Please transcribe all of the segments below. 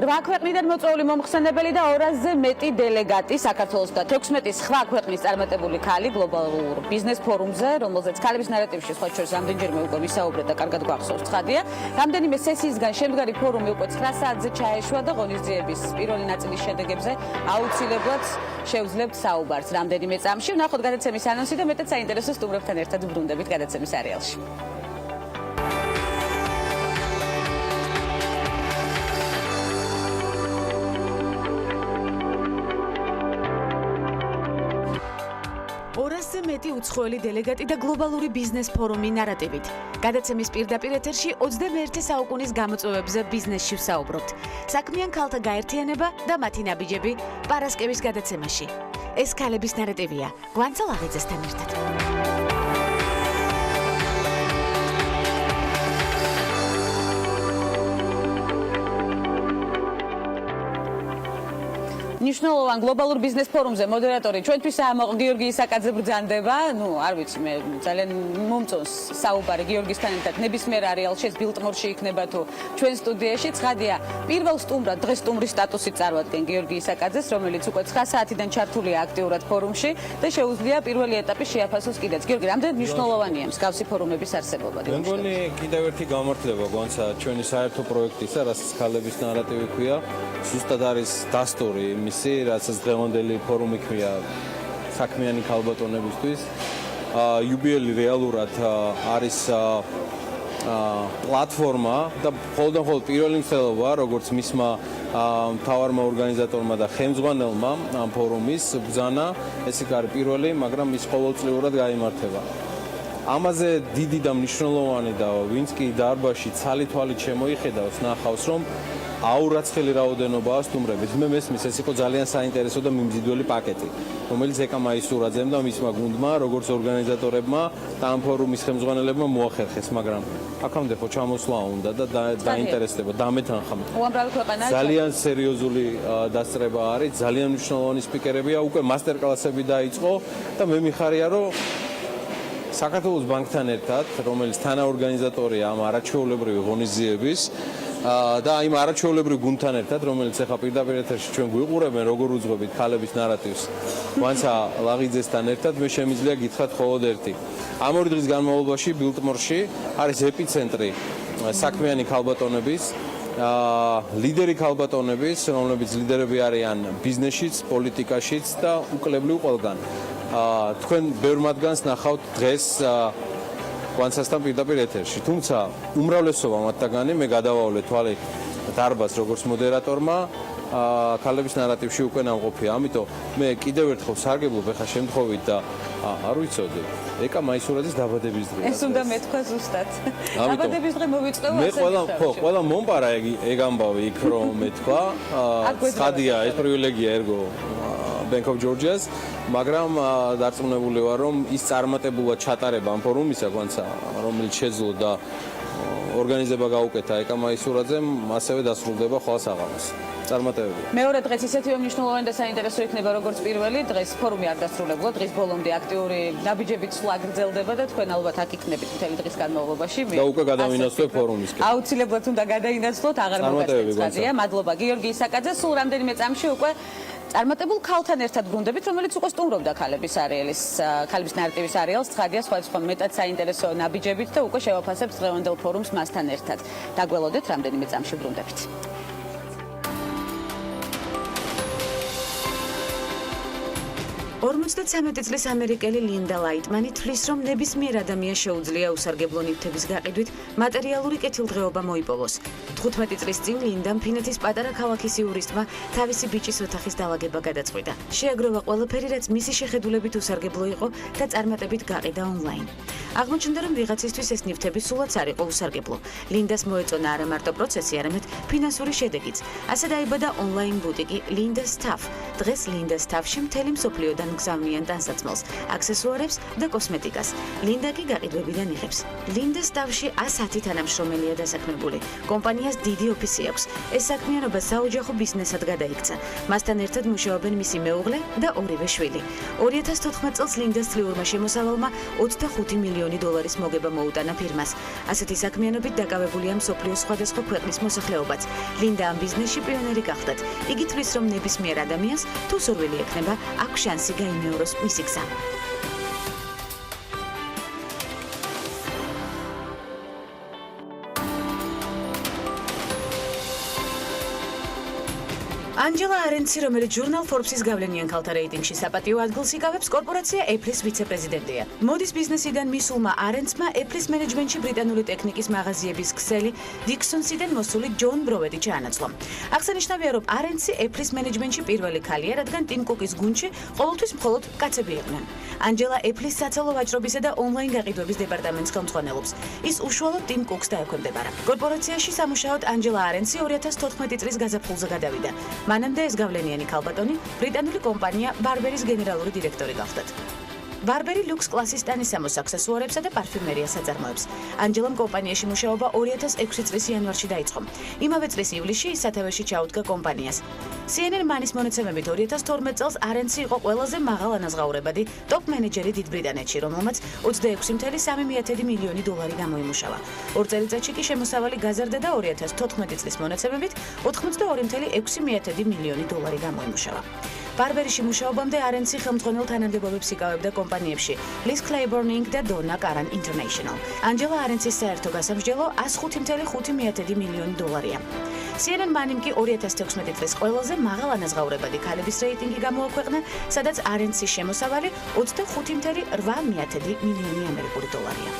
8 ქვეყნიდან მოწვეული მომხსენებელი და 200-ზე მეტი დელეგატი საქართველოს და 16 სხვა ქვეყნის წარმატებული ქალი გლობალურ ბიზნეს ფორუმზე, რომელზეც ქალების ნარატივში სხვა შორის რამდენჯერმე უკვე ვისაუბრეთ და კარგად გვახსოვს ცხადია. რამდენიმე სესიისგან შემდგარი ფორუმი უკვე 9 საათზე ჩაეშვა და ღონისძიების პირველი ნაწილის შედეგებზე აუცილებლად შევძლებთ საუბარს რამდენიმე წამში. ვნახოთ გადაცემის ანონსი და მეტად საინტერესო სტუმრებთან ერთად ბრუნდებით გადაცემის არეალში. მეტი უცხოელი დელეგატი და გლობალური ბიზნეს ფორუმი ნარატივით. გადაცემის პირდაპირ ეთერში 21 საუკუნის გამოწვევებზე ბიზნესში ვსაუბრობთ. საქმიან ქალთა გაერთიანება და მათი ნაბიჯები პარასკევის გადაცემაში. ეს ქალების ნარატივია. გვანცალ აღიძესთან ერთად. ნიშნულოვან გლობალურ ბიზნეს ფორუმზე მოდერატორი ჩვენთვის გიორგი ისაკაძე ბრძანდება. არ ვიცი, მე ძალიან მომწონს საუბარი გიორგისთან ერთად. ნებისმიერ არეალში ეს ბილტმორში იქნება თუ ჩვენ სტუდიაში. ცხადია, პირველ სტუმრად დღეს სტუმრის სტატუსით წარვადგენ გიორგი ისაკაძეს, რომელიც უკვე 9 საათიდან ჩართულია აქტიურად ფორუმში და შეუძლია პირველი ეტაპი შეაფასოს კიდეც. გიორგი, რამდენად მნიშვნელოვანია მსგავსი ფორუმების არსებობა? მე მგონი კიდევ ერთი გამართლება გვანცა ჩვენი საერთო პროექტისა, რასაც ქალების ნარატივი ქვია. ზუსტად არის დასტური რასაც დღევანდელი ფორუმი ქვია საქმიანი ქალბატონებისთვის. იუბილეი რეალურად არის პლატფორმა და მხოლოდ პირველი მსვლელობა, როგორც მისმა მთავარმა ორგანიზატორმა და ხელმძღვანელმა ამ ფორუმის ბრძანა, ეს იქ არის პირველი, მაგრამ ის ყოველწლიურად გაიმართება. ამაზე დიდი და მნიშვნელოვანი და ვინც კი დარბაზში ცალი-თვალით შემოიხედავს, ნახავს, რომ აურაცხელი რაოდენობაა სტუმრების. მე მესმის, ეს იყო ძალიან საინტერესო და მიმზიდველი პაკეტი, რომელიც ეკა მაისურაძემ და მისმა გუნდმა, როგორც ორგანიზატორებმა და ამ ფორუმის ხელმძღვანელებმა მოახერხეს, მაგრამ აქამდე ხო ჩამოსვლა უნდა და დაინტერესდება, დამეთანხმა. უამრავი ქვეყანა ძალიან სერიოზული დასწრება არის, ძალიან მნიშვნელოვანი სპიკერებია, უკვე მასტერკლასები დაიწყო და მე მიხარია, რომ საქართველოს ბანკთან ერთად, რომელიც თანაორგანიზატორია ამ არაჩვეულებრივი ღონისძიების და იმ არაჩვეულებრივ გუნდთან ერთად, რომელიც ახლა პირდაპირ ეთერში ჩვენ გვიყურებენ, როგორ უძღვებით ქალების ნარატივს, ვანცა ლაღიძესთან ერთად, მე შემიძლია გითხრათ მხოლოდ ერთი. ამ ორი დღის განმავლობაში ბილტმორში არის ეპიცენტრი საქმიანი ქალბატონების, ლიდერი ქალბატონების, რომლებიც ლიდერები არიან ბიზნესშიც, პოლიტიკაშიც და უკლებლივ ყველგან. თქვენ ბევრ მათგანს ნახავთ დღეს კვანცასთან პირდაპირ ეთერში. თუმცა უმრავლესობა მათგანი მე გადავავლე თვალე დარბაზს როგორც მოდერატორმა ქალების ნარატივში უკვე ნამყოფია. ამიტომ მე კიდევ ერთხელ სარგებლობ ახლა შემთხვევით და არ ვიცოდი. ეკა მაისურაძის დაბადების დღეა. ეს უნდა მეთქვა ზუსტად. დაბადების დღე მოვიწყდება ასე. მე ყველა მომპარა ეგ ამბავი იქ რომ მეთქვა. ცხადია, ეს პრივილეგია ერგო Bank of Georgia's, მაგრამ დარწმუნებული ვარ, რომ ის წარმატებულად ჩატარება ამ ფორუმისა, რომელიც შეძლო და ორგანიზება გაუკეთა ეკა მაისურაძემ, ასევე დასრულდება ხვალ საღამოს. წარმატებები. მეორე დღეს ისეთივე მნიშვნელოვანი და საინტერესო იქნება, როგორც პირველი დღეს ფორუმი არ დასრულებულა, დღის ბოლომდე აქტიური ნაბიჯებით სვლა გრძელდება და თქვენ ალბათ აქ იქნებით მთელი დღის განმავლობაში. და უკვე გადავინაცვლოთ ფორუმისკენ. აუცილებლად უნდა გადაინაცვლოთ, აღარ მოგასწრებია. მადლობა გიორგი ისაკაძე, სულ რამდენიმე წამში უკვე წარმატებულ ქალთან ერთად ბრუნდებით, რომელიც უკვე სტუმრობდა ქალების ნარატივის არეალს, ცხადია სხვადასხვა მეტად საინტერესო ნაბიჯებით და უკვე შევაფასებთ დღევანდელ ფორუმს მასთან ერთად. დაგველოდეთ რამდენიმე წამში ბრუნდებით. 53 წლის ამერიკელი ლინდა ლაიტმანი თვლის, რომ ნებისმიერ ადამიანს შეუძლია უსარგებლო ნივთების გაყიდვით მატერიალური კეთილდღეობა მოიპოვოს. 15 წლის წინ ლინდამ ფინეთის პატარა ქალაქის იურისტმა თავისი ბიჭის ოთახის დაალაგება გადაწყვიტა. შეაგროვა ყველაფერი, რაც მისი შეხედულებით უსარგებლო იყო და წარმატებით გაყიდა ონლაინ. აღმოჩნდა, რომ ვიღაცისთვის ეს ნივთები სულაც არ იყო უსარგებლო. ლინდას მოეწონა არა მარტო პროცესი, არამედ ფინანსური შედეგიც. ასე დაიბადა ონლაინ ბუტიკი ლინდა სტაფ. დღეს ლინდა სტაფში მთელი მსოფლიოდან გზავნიან ტანსაცმელს, აქსესუარებს და კოსმეტიკას. ლინდა კი გაყიდვებიდან იღებს. ლინდას თავში 110 თანამშრომელია დასაქმებული. კომპანიას დიდი ოფისი აქვს. ეს საქმიანობა საოჯახო ბიზნესად გადაიქცა. მასთან ერთად მუშაობენ მისი მეუღლე და ორივე შვილი. 2014 წელს ლინდას წლიურმა შემოსავალმა 25 მილიონი დოლარის მოგება მოუტანა ფირმას. ასეთი საქმიანობით დაკავებულია მსოფლიოს სხვადასხვა ქვეყნის მოსახლეობაც. ლინდა ამ ბიზნესში პიონერი გახდათ. იგი თვლის, რომ ნებისმიერ ადამიანს თუ სურვილი ექნება, აქვს შანსი გაიმეოროს მისი გზა. ანჯელა არენცი, რომელიც ჟურნალ Forbes-ის გავლენიან ქალთა რეიტინგში საპატიო ადგილს იკავებს, კორპორაცია Apple-ის ვიცე-პრეზიდენტია. მოდის ბიზნესიდან მისულმა არენცმა Apple-ის მენეჯმენტში ბრიტანული ტექნიკის მაღაზიების ქსელი დიქსონსიდან მოსული ჯონ ბროვედი ჩაანაცვლა. აღსანიშნავია, რომ არენცი Apple-ის მენეჯმენტში პირველი ქალია, რადგან ტიმ კუკის გუნდში ყოველთვის მხოლოდ კაცები იყვნენ. ანჯელა Apple-ის საცალო ვაჭრობისა და ონლაინ გაყიდვების დეპარტამენტს ხელმძღვანელობს. ის უშუალოდ ტიმ კუკს დაექვემდებარა. კორპორაციაში სამუშაოდ ანჯელა არენცი 2014 წლის გაზაფხულზე გადავიდა. მანამდე ეს გავლენიანი ქალბატონი ბრიტანული კომპანია ბარბერის გენერალური დირექტორი გახდათ. ბარბერი ლუქს კლასის ტანისამოს აქსესუარებსა და პარფიუმერიას აწარმოებს. ანჯელამ კომპანიაში მუშაობა 2006 წლის იანვარში დაიწყო. იმავე წლის ივლისში ის სათავეში ჩაუდგა კომპანიას. CNN მანის მონაცემებით 2012 წელს არენცი იყო ყველაზე მაღალანაზღაურებადი ტოპ მენეჯერი დიდ ბრიტანეთში, რომელმაც 26.3 მილიონი დოლარი გამოიმუშავა. 2 წელიწადში კი შემოსავალი გაზარდა და 2014 წლის მონაცემებით 82.6 მილიონი დოლარი გამოიმუშავა. ბარბერიში მუშაობამდე არენცი ხელმძღვანელ თანამდებობებს იკავებდა კომპანიებში Liz Claiborne Inc. და Donna Karan International. ანჯელა არენცის საერთო გასამსჯელო 105.5 მილიონი დოლარია. CNN მანიმ კი 2016 წლის ყველაზე მაღალანაზღაურებადი ქალების რეიტინგი გამოაქვეყნა, სადაც არენცის შემოსავალი 25.8 მილიონი ამერიკული დოლარია.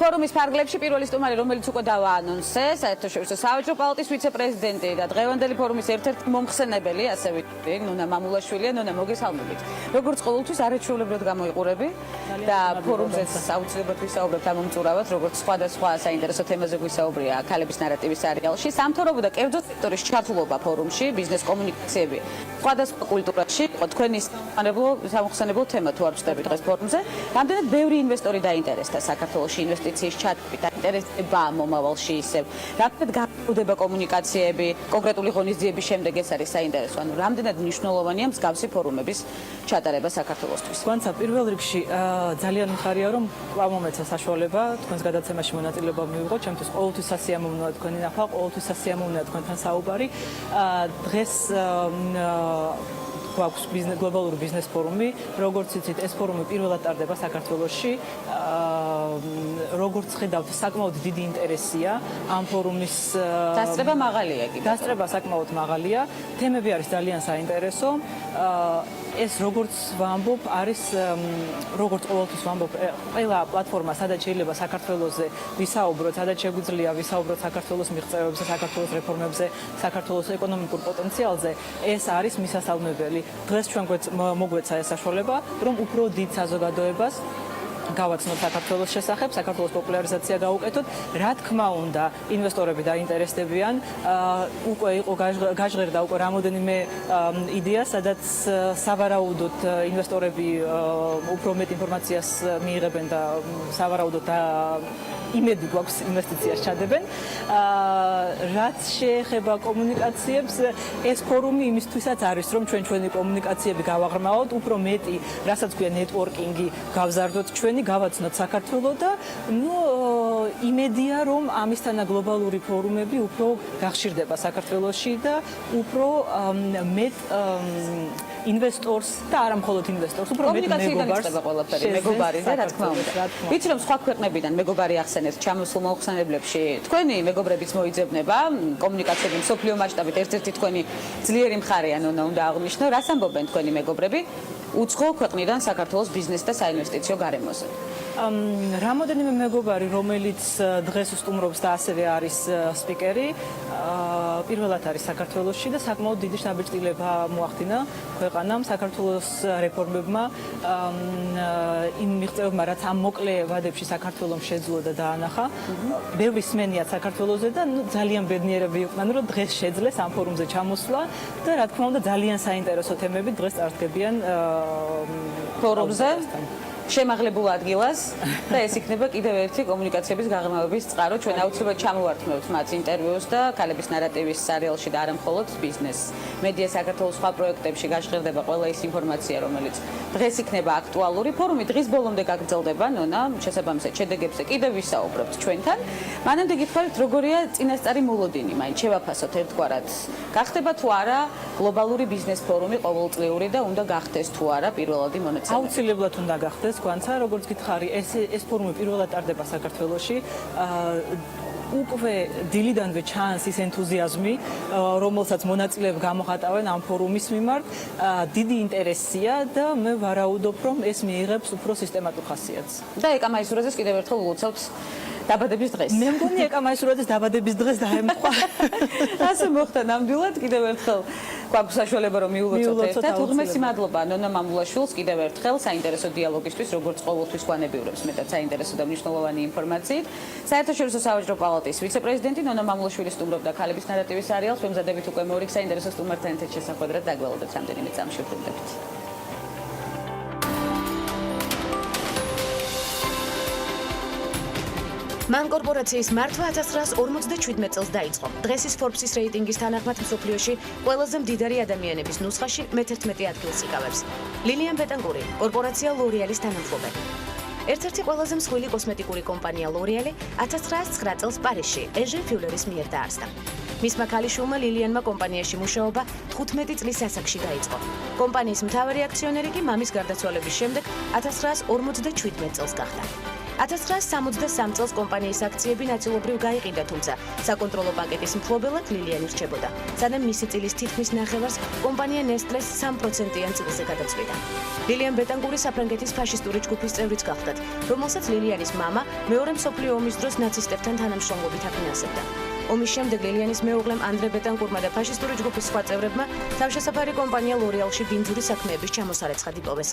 ფორუმის ფარგლებში პირველი სტუმარი, რომელიც უკვე დავაანონსე, საერთაშორისო სავაჭრო პალატის ვიცე-პრეზიდენტი და დღევანდელი ფორუმის ერთ-ერთი მომხსენებელი, ასე ვიტყვი, ნონა მამულაშვილია. ნონა, მოგესალმებით. როგორც ყოველთვის არაჩვეულებრივად გამოიყურები და ფორუმზეც აუცილებლად ვისაუბრებთ ამ მომწურავად, როგორც სხვადასხვა საინტერესო თემაზე გვისაუბრია ქალების ნარატივის სერიალში. სამთავრობო და კერძო სექტორის ჩართულობა ფორუმში, ბიზნეს კომუნიკაციები, სხვადასხვა კულტურაში, თქვენი სამხსენებლო თემა თუ არ ვწდები დღეს ფორუმზე. რამდენად ბევრი ინვესტორი დაინტერესდა საქართველოში ინვესტიციის ჩატვირთვა და ინტერესება მომავალში ისევ. რამდენად გაგრძელდება კომუნიკაციები, კონკრეტული ღონისძიების შემდეგ ეს არის საინტერესო. ანუ რამდენად მნიშვნელოვანია მსგავსი ფორუმების ჩატარება საქართველოსთვის. Განსა პირველ რიგში ძალიან მიხარია, რომ კვლავ მომეცა საშუალება თქვენს გადაცემაში მონაწილეობა მივიღოთ. ჩემთვის ყოველთვის სასიამოვნოა თქვენი ნახვა, ყოველთვის სასიამოვნოა თქვენთან საუბარი. დღეს გვაქვს გლობალური ბიზნეს ფორუმი. როგორც იცით, ეს ფორუმი პირველად ტარდება საქართველოში. როგორც ხედავთ, საკმაოდ დიდი ინტერესია ამ ფორუმის დასწრება მაღალია კი. დასწრება საკმაოდ მაღალია. თემები არის ძალიან საინტერესო. ეს როგორც ვამბობ, არის როგორც ყოველთვის ვამბობ, ყველა პლატფორმა, სადაც შეიძლება საქართველოზე ვისაუბროთ, სადაც შეგვიძლია ვისაუბროთ საქართველოს მიღწევებზე, საქართველოს რეფორმებზე, საქართველოს ეკონომიკურ პოტენციალზე, ეს არის მისასალმებელი. დღეს ჩვენ მოგვეცა ეს საშუალება, რომ უფრო დიდ საზოგადოებას გავაცნოთ საქართველოს შესახებ, საქართველოს პოპულარიზაცია გავუკეთოთ. რა თქმა უნდა, ინვესტორები დაინტერესდებიან. უკვე იყო გაჟღერდა უკვე რამოდენიმე იდეა, სადაც სავარაუდოდ ინვესტორები უფრო მეტ ინფორმაციას მიიღებენ და სავარაუდოდ იმედი გვაქვს ინვესტიციას ჩადებენ. რაც შეეხება კომუნიკაციებს, ეს ფორუმი იმისთვისაც არის, რომ ჩვენი კომუნიკაციები გავაღრმავოთ, უფრო მეტი, რასაც ქვია ნეტვორკინგი, გავზარდოთ ჩვენი, გავაცნოთ საქართველოს და იმედია, რომ ამისთანა გლობალური ფორუმები უფრო გახშირდება საქართველოში და უფრო მეტ ინვესტორს და არა მხოლოდ ინვესტორს, უფრო მეტ მეგობარს მეგობარიზე, რა თქმა უნდა. ვიცი, რომ სხვა ქვეყნებიდან მეგობარი ახსენეთ ჩამოსულ მომხსენებლებში. თქვენი მეგობრებიც მოიძებნება კომუნიკაციები მსოფლიო მასშტაბით ერთ-ერთი თქვენი ძლიერი მხარეა, ნონა, უნდა აღვნიშნო. რას ამბობენ თქვენი მეგობრები უცხო ქვეყნიდან საქართველოს ბიზნეს და საინვესტიციო გარემოზე? რამოდენიმე მეგობარი, რომელიც დღეს უსტუმრობს და ასევე არის სპიკერი, პირველად არის საქართველოში და საკმაოდ დიდი შთაბეჭდილება მოახდინა ქვეყანამ, საქართველოს რეფორმებმა, იმ მიღწევებმა, რაც ამ მოკლე ვადებში საქართველოს შეძლო და დაანახა. ბევრი სმენიათ საქართველოზე და ძალიან ბედნიერები იყვნენ, რომ დღეს შეძლეს ამ ფორუმზე ჩამოსვლა და რა თქმა უნდა ძალიან საინტერესო თემები დღეს წარდგებიან ფორუმზე. შემაღლებულ ადგილას და ეს იქნება კიდევ ერთი კომუნიკაციების გაღრმავების წყარო. ჩვენ აუცილებლად ჩამოვართმევთ მათ ინტერვიუს და ქალების ნარატივის სერიალში და არა მხოლოდ ბიზნეს, მედია საქართველოს სხვა პროექტებში გაშღერდება ყველა ის ინფორმაცია, რომელიც დღეს იქნება აქტუალური. ფორუმი დღის ბოლომდე გაგრძელდება, ნონა, შესაბამისად შედეგებზე კიდევ ვისაუბრებთ ჩვენთან. მანამდე გითხრათ, როგორია წინასწარი მოლოდინი, მაინც შევაფასოთ ერთგვარად. გახდება თუ არა გლობალური ბიზნეს ფორუმი ყოველწლიური და უნდა გახდეს თუ არა პირველადი მონაცემები? აუცილებლად უნდა გახდეს. გვანცა, როგორც გითხარი, ეს ფორუმი პირველად ტარდება საქართველოში. უკვე დილიდანვე ჩანს ის ენთუზიაზმი, რომელსაც მონაწილეები გამოხატავენ ამ ფორუმის მიმართ. დიდი ინტერესია და მე ვარაუდობ, რომ ეს მიიღებს უფრო სისტემატურ ხასიათს. და ეკამაისურაძეს კიდევ ერთხელ ულოცავთ დაბადების დღეს. მე მგონი ეკამაისურაძეს დაბადების დღეს დაემთხვა. ასე მოხდა ნამდვილად კიდევ ერთხელ გვაქვს საშუალება რომ მიულოცოთ ერთად. უღმესი მადლობა ნონა მამულაშვილს კიდევ ერთხელ საინტერესო დიალოგისთვის, როგორც ყოველთვის გვანებიურებს მეტად საინტერესო და მნიშვნელოვანი ინფორმაციით. საერთაშორისო სავაჭრო პალატის ვიცე-პრეზიდენტი ნონა მამულაშვილი სტუმრობდა ქალების ნარატივის სერიალს. ვემზადებით უკვე მეორე საინტერესო სტუმართან ერთად შესახვედრად დაგველოდეთ რამდენიმე წამში ვბრუნდებით. მან კორპორაციის მართვა 1957 წელს დაიწყო. დღეს ის Forbes-ის რეიტინგის თანახმად მსოფლიოში ყველაზე მდიდარი ადამიანების ნუსხაში მე-11 ადგილს იკავებს. ლილიან ბეტანკური, კორპორაცია ლორიალის თანამფლობელი. ერთ-ერთი ყველაზე მსხვილი კოსმეტიკური კომპანია ლორიალი 1909 წელს პარიზში ეჟე ფიულერის მიერ დაარსდა. მისმა ქალიშვილმა ლილიანმა კომპანიაში მუშაობა 15 წლის ასაკში დაიწყო. კომპანიის მთავარი აქციონერი კი მამის გარდაცვალების შემდეგ 1957 წელს გახდა. 1963 წელს კომპანიის აქციები ნაწილობრივ გაიყიდა, თუმცა საკონტროლო პაკეტის მფლობელად ლილიანი რჩებოდა. სანამ მისი წილის თითქმის ნახევარს კომპანია ნესტლეს 3%-იან წილზე გადაწყვიტა. ლილიან ბეტანკური საფრანგეთის ფაშისტური ჯგუფის წევრიც გახდათ, რომელსაც ლილიანის მამა მეორე მსოფლიო ომის დროს ნაცისტებთან თანამშრომლობით აფინანსებდა. ომის შემდეგ ლილიანის მეუღლემ ანდრე ბეტანკურმა და ფაშისტური ჯგუფის სხვა წევრებმა თავშესაფარი კომპანია ლორიალში ბინძური საქმეების ჩამოსარეცხად იპოვეს.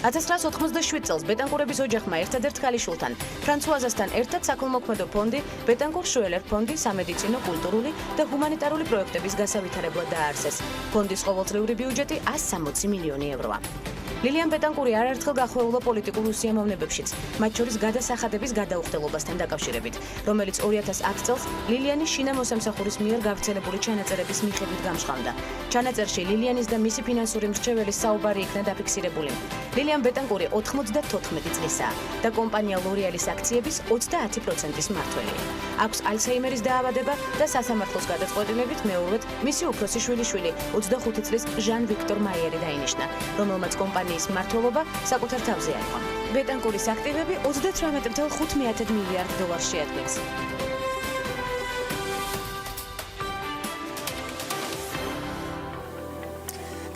1987 წელს ბეტანკურების ოჯახმა ერთადერთ ქალიშვილთან, ფრანცუაზასთან ერთად საქველმოქმედო ფონდი ბეტანკურ შუელერ ფონდი სამედიცინო, კულტურული და ჰუმანიტარული პროექტების გასავითარებლად დააარსეს. ფონდის ყოველწლიური ბიუჯეტი 160 მილიონი ევროა. ლილიან ბეტანკური არაერთხელ გახვეულა პოლიტიკურ უსიამოვნებებშიც, მათ შორის გადასახადების გადაუხდელობასთან დაკავშირებით, რომელიც 2010 წელს ლილიანის შინა მოსამსახურის მიერ გავრცელებული ჩანაწერების მიხედვით გამჟღავნდა. ჩანაწერში ლილიანის და მისი ფინანსური მრჩეველის საუბარი იქნა დაფიქსირებული. ლილიან ბეტანკური 94 წლისაა და კომპანია ლორიალის აქციების 30%-ის მმართველია. აქვს ალცჰაიმერის დაავადება და სასამართლოს გადაწყვეტილებით მეორედ მისი უფროსი შვილიშვილი 25 წლის ჟან ვიქტორ მაიერი დაინიშნა, რომელმაც კომპანიის მმართველობა საკუთარ თავზე აიღო. ბეტანკურის აქტივები 38.5 მილიარდ დოლარს შეადგენს.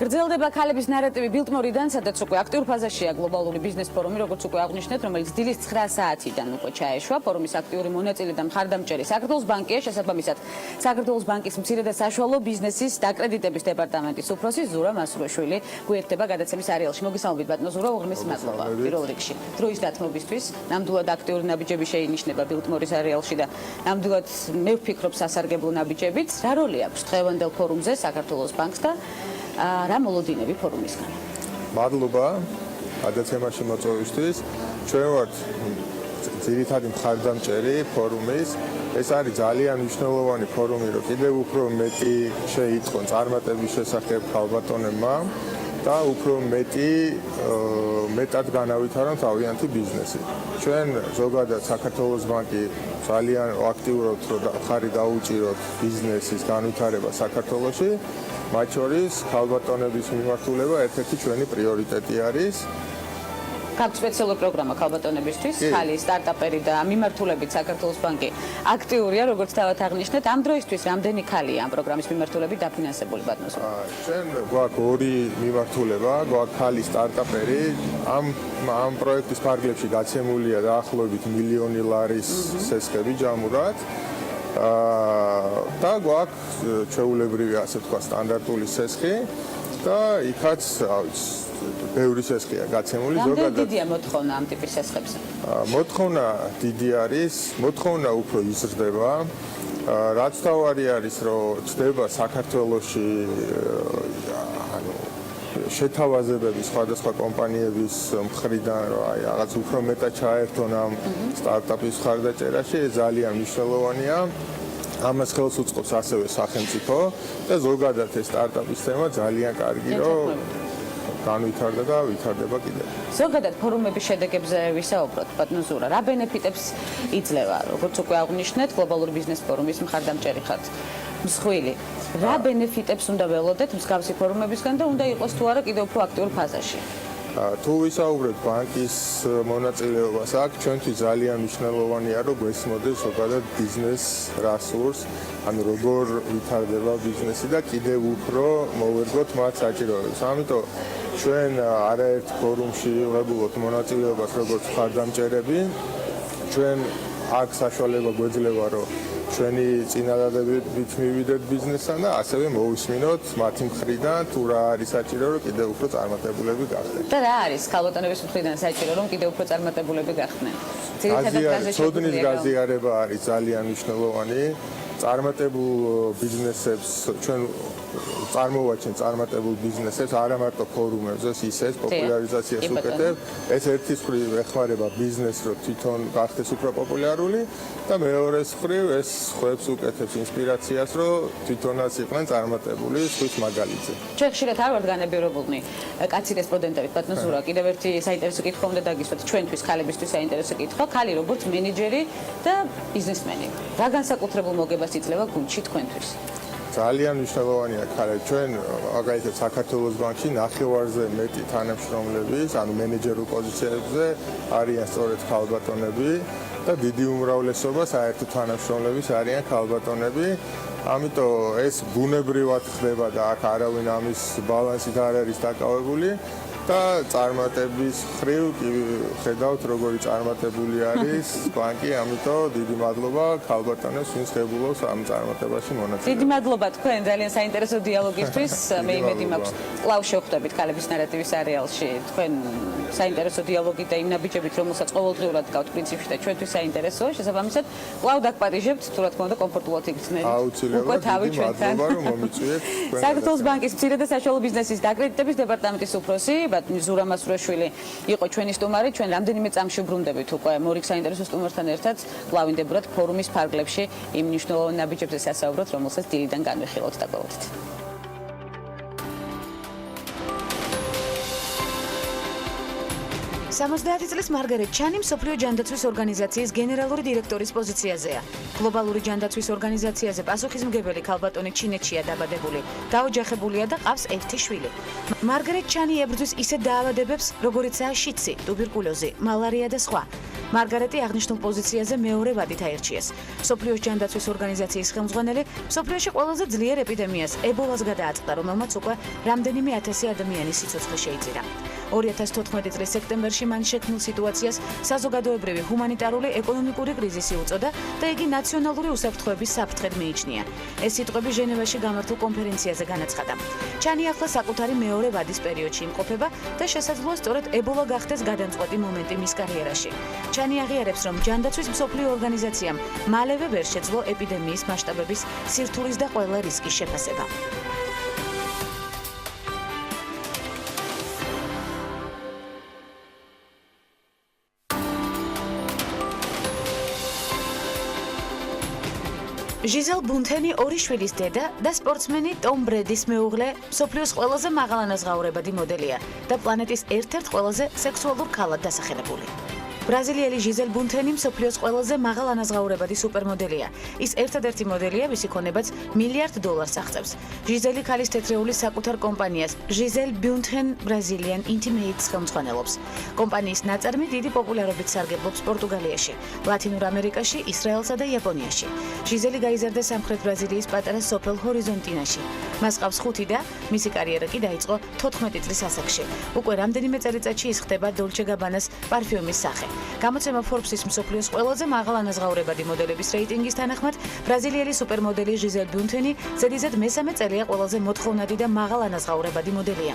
გრძელდება ქალების ნარატივი ბილტმორიდან, სადაც უკვე აქტიურ ფაზაშია გლობალური ბიზნეს ფორუმი, როგორც უკვე აღვნიშნეთ, რომელიც დილის 9 საათიდან უკვე ჩაეშვა. ფორუმის აქტიური მონაწილე და მხარდამჭერი საქართველოს ბანკია, შესაბამისად საქართველოს ბანკის მცირე და საშუალო ბიზნესის დაკრედიტების დეპარტამენტის უფროსი ზურა მასურაშვილი გვერდება გადაცემის არეალში. მოგესალმებით ბატონო ზურა, უღმესი მადლობა პირველ რიგში დროის დათმობისთვის. ნამდვილად აქტიური ნაბიჯები შეინიშნება ბილტმორის არეალში და ნამდვილად მე ვფიქრობ სასარგებლო ნაბიჯებით. რა როლი აქვს დღევანდელ ფორუმზე საქართველოს ბანკს და რა მოლოდინები ფორუმისგან? მადლობა გადაცემაში მოწვევისთვის. ჩვენ ვართ ძირითადი მხარდამჭერი ფორუმის. ეს არის ძალიან მნიშვნელოვანი ფორუმი, რომ კიდევ უფრო მეტი შეიტყონ წარმატების შესახებ ქალბატონებმა და უფრო მეტად განავითარონ თავიანთი ბიზნესი. ჩვენ ზოგადად საქართველოს ბანკი ძალიან აქტიურად ხარი დაუჭიროთ ბიზნესის განვითარება საქართველოში. მათ შორის ქალბატონების მიმართულება ერთ-ერთი ჩვენი პრიორიტეტი არის. გაქვთ სპეციალური პროგრამა ქალბატონებისთვის, ხალი სტარტაპერი და მიმართულებით საქართველოს ბანკი აქტიურია, როგორც თავად აღნიშნეთ. ამ დროისთვის რამდენი ხალია ამ პროგრამის მიმართულებით დაფინანსებული ბატონო? ჩვენ გვაქვს ორი მიმართულება, გვაქვს ხალი სტარტაპერი. ამ პროექტის ფარგლებში გაცემულია დაახლოებით $1 მილიონი სესხები ჯამურად. და გვაქვს ჩვეულებრივი, ასე თქვა, სტანდარტული სესხი და იქაც, ბევრი სესხია გაცემული ზოგადად. რამდენი დიდია მოთხოვნა ამ ტიპის სესხებზე? მოთხოვნა დიდი არის, მოთხოვნა უფრო იზრდება. რაც თავარი არის, რომ ჩდება საქართველოში შეთავაზებები სხვადასხვა კომპანიების მხრიდან, რომ რაღაც უფრო მეტად ჩაერთონ ამ სტარტაპის მხარდაჭერაში, ეს ძალიან მნიშვნელოვანია. ამას ხელს უწყობს ასევე სახელმწიფო და ზოგადად ეს სტარტაპის თემა ძალიან კარგი, რომ განვითარდა და ვითარდება კიდევ. ზოგადად ფორუმების შედეგებზე ვისაუბროთ, ბატონო ზურა, რა ბენეფიტებს იძლევა, როგორც უკვე აღნიშნეთ, გლობალური ბიზნეს ფორუმის მხარდამჭერი ხართ. მსხვილი, რა ბენეფიტებს უნდა ველოდეთ მსგავსი ფორუმებისგან და უნდა იყოს თუ არა კიდევ უფრო აქტიურ ფაზაში? თუ ვისაუბრებთ ბანკის მონაწილეობას აქ, ჩვენთვის ძალიან მნიშვნელოვანია, რომ გვესმოდეს ზოგადად ბიზნეს რასურს, ანუ როგორ ვითარდება ბიზნესი და კიდევ უფრო მოვერგოთ მათ საჭიროებებს. ამიტომ ჩვენ არაერთ ფორუმში ვიღებულობთ მონაწილეობას როგორც მხარდამჭერები. ჩვენ აქ საშუალება გვეძლევა, რომ ჩვენი წინადადებებით მივიდეთ ბიზნესთან და ასევე მოვისმინოთ მათი მხრიდან თუ რა არის საჭირო, რომ კიდევ უფრო წარმატებულები გახდნენ. და რა არის ქალბატონების მხრიდან საჭირო, რომ კიდევ უფრო წარმატებულები გახდნენ? ცოდნის გაზიარება არის ძალიან მნიშვნელოვანი. წარმატებულ ბიზნესებს ჩვენ წარმოვაჩენთ წარმატებულ ბიზნესებს არა მარტო ფორუმებზე, ისეთ პოპულარიზაციას უკეთებ. ეს ერთის მხრივ ეხმარება ბიზნესს, რომ თვითონ გახდეს უფრო პოპულარული და მეორეს მხრივ ეს ხოებს უკეთებს ინსპირაციას, რომ თვითონაც იყვნენ წარმატებული სხვის მაგალითზე. ჩვენ ხშირად არ ვართ განებიურებულნი კაცი რესპონდენტებით, ბატონო ზურა, კიდევ ერთი საინტერესო კითხვა უნდა დაგისვათ ჩვენთვის, ქალებისთვის საინტერესო კითხვა, ქალი როგორც მენეჯერი და ბიზნესმენი. რა განსაკუთრებულ მოგებას იძლევა გუნდში თქვენთვის? ძალიან მნიშვნელოვანია ხალე ჩვენ მაგალითად საქართველოს ბანკში ნახევარზე მეტი თანამშრომლების, ანუ მენეჯერულ პოზიციებზე არიან სწორედ ქალბატონები და დიდი უმრავლესობა საერთო თანამშრომლების არიან ქალბატონები. ამიტომ ეს ბუნებრივად ხდება და აქ არავინ ამის ბალანსით არ არის დაკავებული და წარმატების მხრივ ხედავთ როგორი წარმატებული არის ბანკი, ამიტომ დიდი მადლობა ქალბატონებს, ვინც ღებულობს ამ წარმატებაში მონაწილეობას. დიდი მადლობა თქვენ ძალიან საინტერესო დიალოგისთვის. მე იმედი მაქვს, კვლავ შევხვდებით ქალების ნარატივის არეალში. თქვენ საინტერესო დიალოგი და იმ ნაბიჯებით, რომელსაც ყოველდღიურად გავთ პრინციპში და ჩვენთვის საინტერესოა, შესაბამისად, კვლავ დაგპატიჟებთ, თუ რა თქმა უნდა, კომფორტულად იქნებით. აუცილებლად დიდი მადლობა, რომ მომიწვიეთ. საქართველოს ბანკის მცირე და საშუალო ბიზნესის დაკრედიტების დეპარტამენტის უფროსი ბატონი ზურა მასურაშვილი იყო ჩვენი სტუმარი. ჩვენ რამდენიმე წამში ვბრუნდებით უკვე მორიგ საინტერესო სტუმართან ერთად კლავინდებურად ფორუმის ფარგლებში იმ მნიშვნელოვან ნაბიჯებზე სასაუბროთ, რომელსაც დილიდან განვიხილოთ და გველოდით. 70 წლის მარგარეტ ჩანი მსოფლიო ჯანდაცვის ორგანიზაციის გენერალური დირექტორის პოზიციაზეა. გლობალური ჯანდაცვის ორგანიზაციაზე პასუხისმგებელი ქალბატონი ჩინეთშია დაბადებული, დაოჯახებულია და ყავს ერთი შვილი. მარგარეტ ჩანი ებრძვის ისეთ დაავადებებს, როგორიცაა შიცი, ტუბერკულოზი, მალარია და სხვა. მარგარეტი აღნიშნულ პოზიციაზე მეორე ვადით აირჩიეს. მსოფლიოს ჯანდაცვის ორგანიზაციის ხელმძღვანელი მსოფლიოში ყველაზე ძლიერ ეპიდემიას ებოლას გადააწყდა, რომელმაც უკვე რამდენიმე ათასი ადამიანის სიცოცხლე შეიწირა. 2014 წლის სექტემბერში მან შექმნილ სიტუაციას საზოგადოებრივი ჰუმანიტარული ეკონომიკური კრიზისი უწოდა და იგი ნაციონალური უსაფრთხოების საფრთხედ მიიჩნია. ეს სიტყვები ჟენევაში გამართულ კონფერენციაზე განაცხადა. ჩანი ახლა საკუთარი მეორე ვადის პერიოდში იმყოფება და შესაძლოა სწორედ ებოლა გახდეს გადამწყვეტი მომენტი მის კარიერაში. ჩანი აღიარებს, რომ ჯანდაცვის მსოფლიო ორგანიზაციამ მალევე ვერ შეძლო ეპიდემიის მასშტაბების, სირთულის და ყველა რისკის შეფასება. ჟიზელ ბუნთენი ორი შვილის დედა და სპორტსმენი ტომ ბრედის მეუღლე, მსოფლიოს ყველაზე მაღალანაზღაურებადი მოდელია და პლანეტის ერთ-ერთ ყველაზე სექსუალურ ქალად დასახელებული. ბრაზილიელი ჟიზელ ბუნთენი მსოფლიოს ყველაზე მაღალ ანაზღაურებადი სუპერმოდელია. ის ერთადერთი მოდელია, ვისი ქონებაც $1 მილიარდ აღწევს. ჟიზელი ქალის თეთრეულის საკუთარ კომპანიას ჟიზელ ბუნთენ Brazilian Intimates ხელმძღვანელობს. კომპანიის ნაწარმი დიდი პოპულარობით სარგებლობს პორტუგალიაში, ლათინურ ამერიკაში, ისრაელსა და იაპონიაში. ჟიზელი გაიზარდა სამხრეთ ბრაზილიის პატარა სოფელ ჰორიზონტინაში. მას ყავს 5 და მისი კარიერა კი დაიწყო 14 წლის ასაკში. უკვე რამდენიმე წელიწადში ის ხდება დოლჩე გაბანას პარფიუმის სახე. გამოცემა Forbes-ის მსოფლიოს ყველაზე მაღალ ანაზღაურებადი მოდელების რეიტინგის თანახმად, ბრაზილიელი სუპერმოდელი ჟიზელ ბუნთენი ზედიზედ მესამე წელია ყველაზე მოთხოვნადი და მაღალ ანაზღაურებადი მოდელია.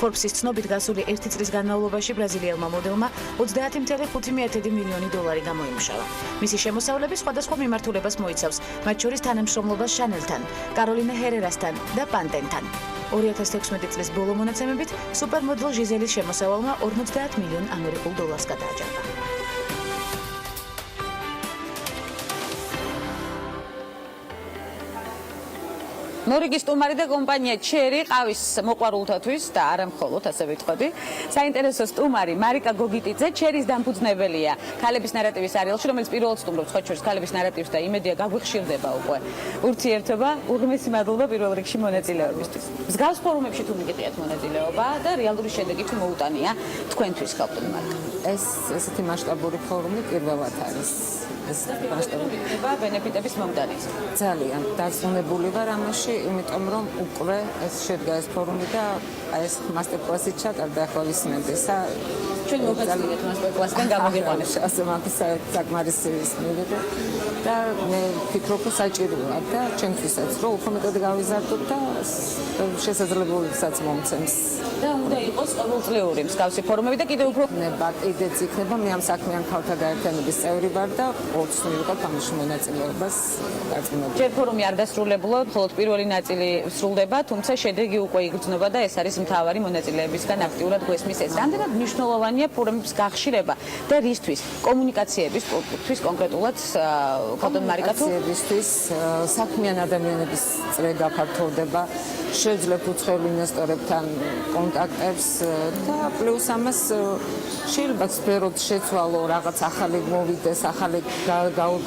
Forbes-ის ცნობით გასული 1 წლის განმავლობაში ბრაზილიელმა მოდელმა $30.5 მილიონი გამოიმუშავა. მისი შემოსავლები სხვადასხვა მიმართულებას მოიცავს, მათ შორის თანამშრომლობა შანელთან, კაროლინა ჰერერასთან და პანტენთან. 2016 წლის ბოლო მონაცემებით სუპერმოდელ ჟიზელის შემოსავალმა $50 მილიონ გადააჯარდა. ნორიგის სტუმარი და კომპანია ჩერი ყავის მოყვარულთათვის და არა მხოლოდ ასე ვიტყოდი. საინტერესო სტუმარი მარიკა გოგიტიძე ჩერის დამფუძნებელია ქალების ნარატივის სერიალში, რომელიც პირველად სტუმრობს სხვა შორის ქალების ნარატივს და იმედია გაგვიხშირდება უკვე ურთიერთობა. უღმესი მადლობა პირველ რიგში მონაწილეობისთვის. მსგავს ფორუმებში თუ მიგიყიათ მონაწილეობა და რეალური შედეგი თუ მოუტანია თქვენთვის ხალხური მარკა. ეს ესეთი მასშტაბური ფორუმი პირველად არის. ეს მასშტაბური ბენეფიტების მომდანიც. ძალიან დარწმუნებული ვარ ამაში, იმიტომ რომ უკვე ეს შედგა ეს ფორუმი და ეს მასტერკლასი ჩატარდა ახლა ისმენდესა. ჩვენ მოგაწევთ მასტერკლასიდან გამოგიყვანეთ. ასე მაგის საკმარისი მივიღე და მე ვფიქრობ, რომ საჭიროა და ჩვენთვისაც რომ უფრო მეტად გავიზარდოთ და შესაძლებლობებსაც მომცემს. და უნდა იყოს ყოველწლიური მსგავსი ფორუმები და კიდევ უფრო ნება კიდეც იქნება, მე ამ საქმიან ქალთა გაერთიანების წევრი ვარ და ყოველთვის მივიღებ ამაში მონაწილეობას დარწმუნებული. ჯერ ფორუმი არ დასრულებულა, მხოლოდ პირველი ნაწილი სრულდება, თუმცა შედეგი უკვე იგრძნობა და ეს არის მთავარი მონაწილეებისგან აქტიურად გვესმის ეს. რამდენად მნიშვნელოვანია ფორუმის გახშირება და რისთვის? კომუნიკაციების პუნქტთვის კონკრეტულად ქალბატონ მარიკა თუ კომუნიკაციებისთვის საქმიან ადამიანების წრე გაფართოვდება, შეძლებ უცხოელ ინვესტორებთან კონტაქტებს და პლუს ამას შეიძლება სფეროთ შეცვალო რაღაც ახალი მოვიდეს, ახალი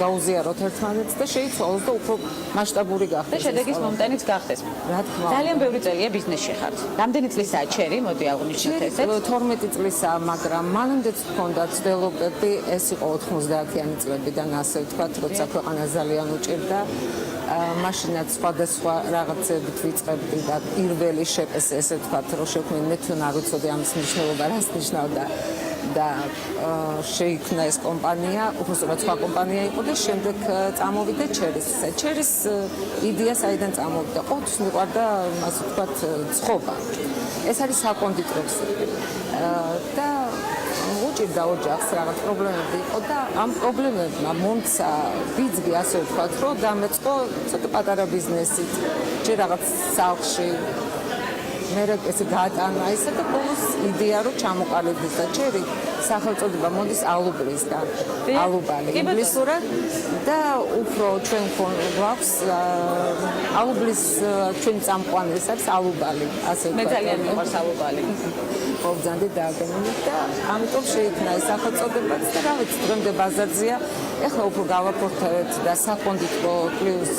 გაუზიაროთ ერთმანეთს და შეიცვალოს და უფრო მასშტაბური და გახდეს. შედეგის მომტანიც გახდეს. რა თქმა უნდა. ძალიან ბევრი წელია ბიზნესში ხართ. რამდენი წლისაა ჩერი? მოდი აღვნიშნოთ ესეც. 12 წლისაა, მაგრამ მანამდეც მქონდა ცდილობები, ეს იყო 90-იანი წლებიდან, ასე ვთქვათ, როცა ქვეყანა ძალიან უჭირდა. მაშინაც სხვადასხვა რაღაცებით ვიწყებდი და პირველი შეპეს ესე ვთქვათ, რომ შექმნი მე თუ არ ვიცოდი ამის მნიშვნელობა, რას ნიშნავდა და შეიქმნა ეს კომპანია, უბრალოდ სხვა კომპანია იყო და შემდეგ წამოვიდა ჩერის. ჩერის იდეა საიდან წამოვიდა? ყოველთვის მიყვარდა, ასე ვთქვათ, ცხობა. ეს არის საკონდიტროზე. და უჭირდა ოჯახს რაღაც პრობლემები იყო და ამ პრობლემებმა მომცა ბიძგი, ასე ვთქვათ, რომ დამეწყო ცოტა პატარა ბიზნესით, ჯერ რაღაც სახლში მე ესე გაატანა ისა და ბოლოს იდეა რომ ჩამოყალიბდეს და ჩერი სახელწოდება მოდის ალუბრისგან, ალუბალი ინგლისურად და უფრო ჩვენ გვაქვს ალუბლის ჩვენ წამყვანი ეს არის ალუბალი, ასე ვთქვათ. მე ძალიან მიყვარს ალუბალი. მოგზანდი დააგემოვნეთ და ამიტომ შეიქმნა ეს სახელწოდებაც და რა ვიცი, დღემდე ბაზარზეა. ეხლა უფრო გავაფორთებთ და საკონდიტრო პლუს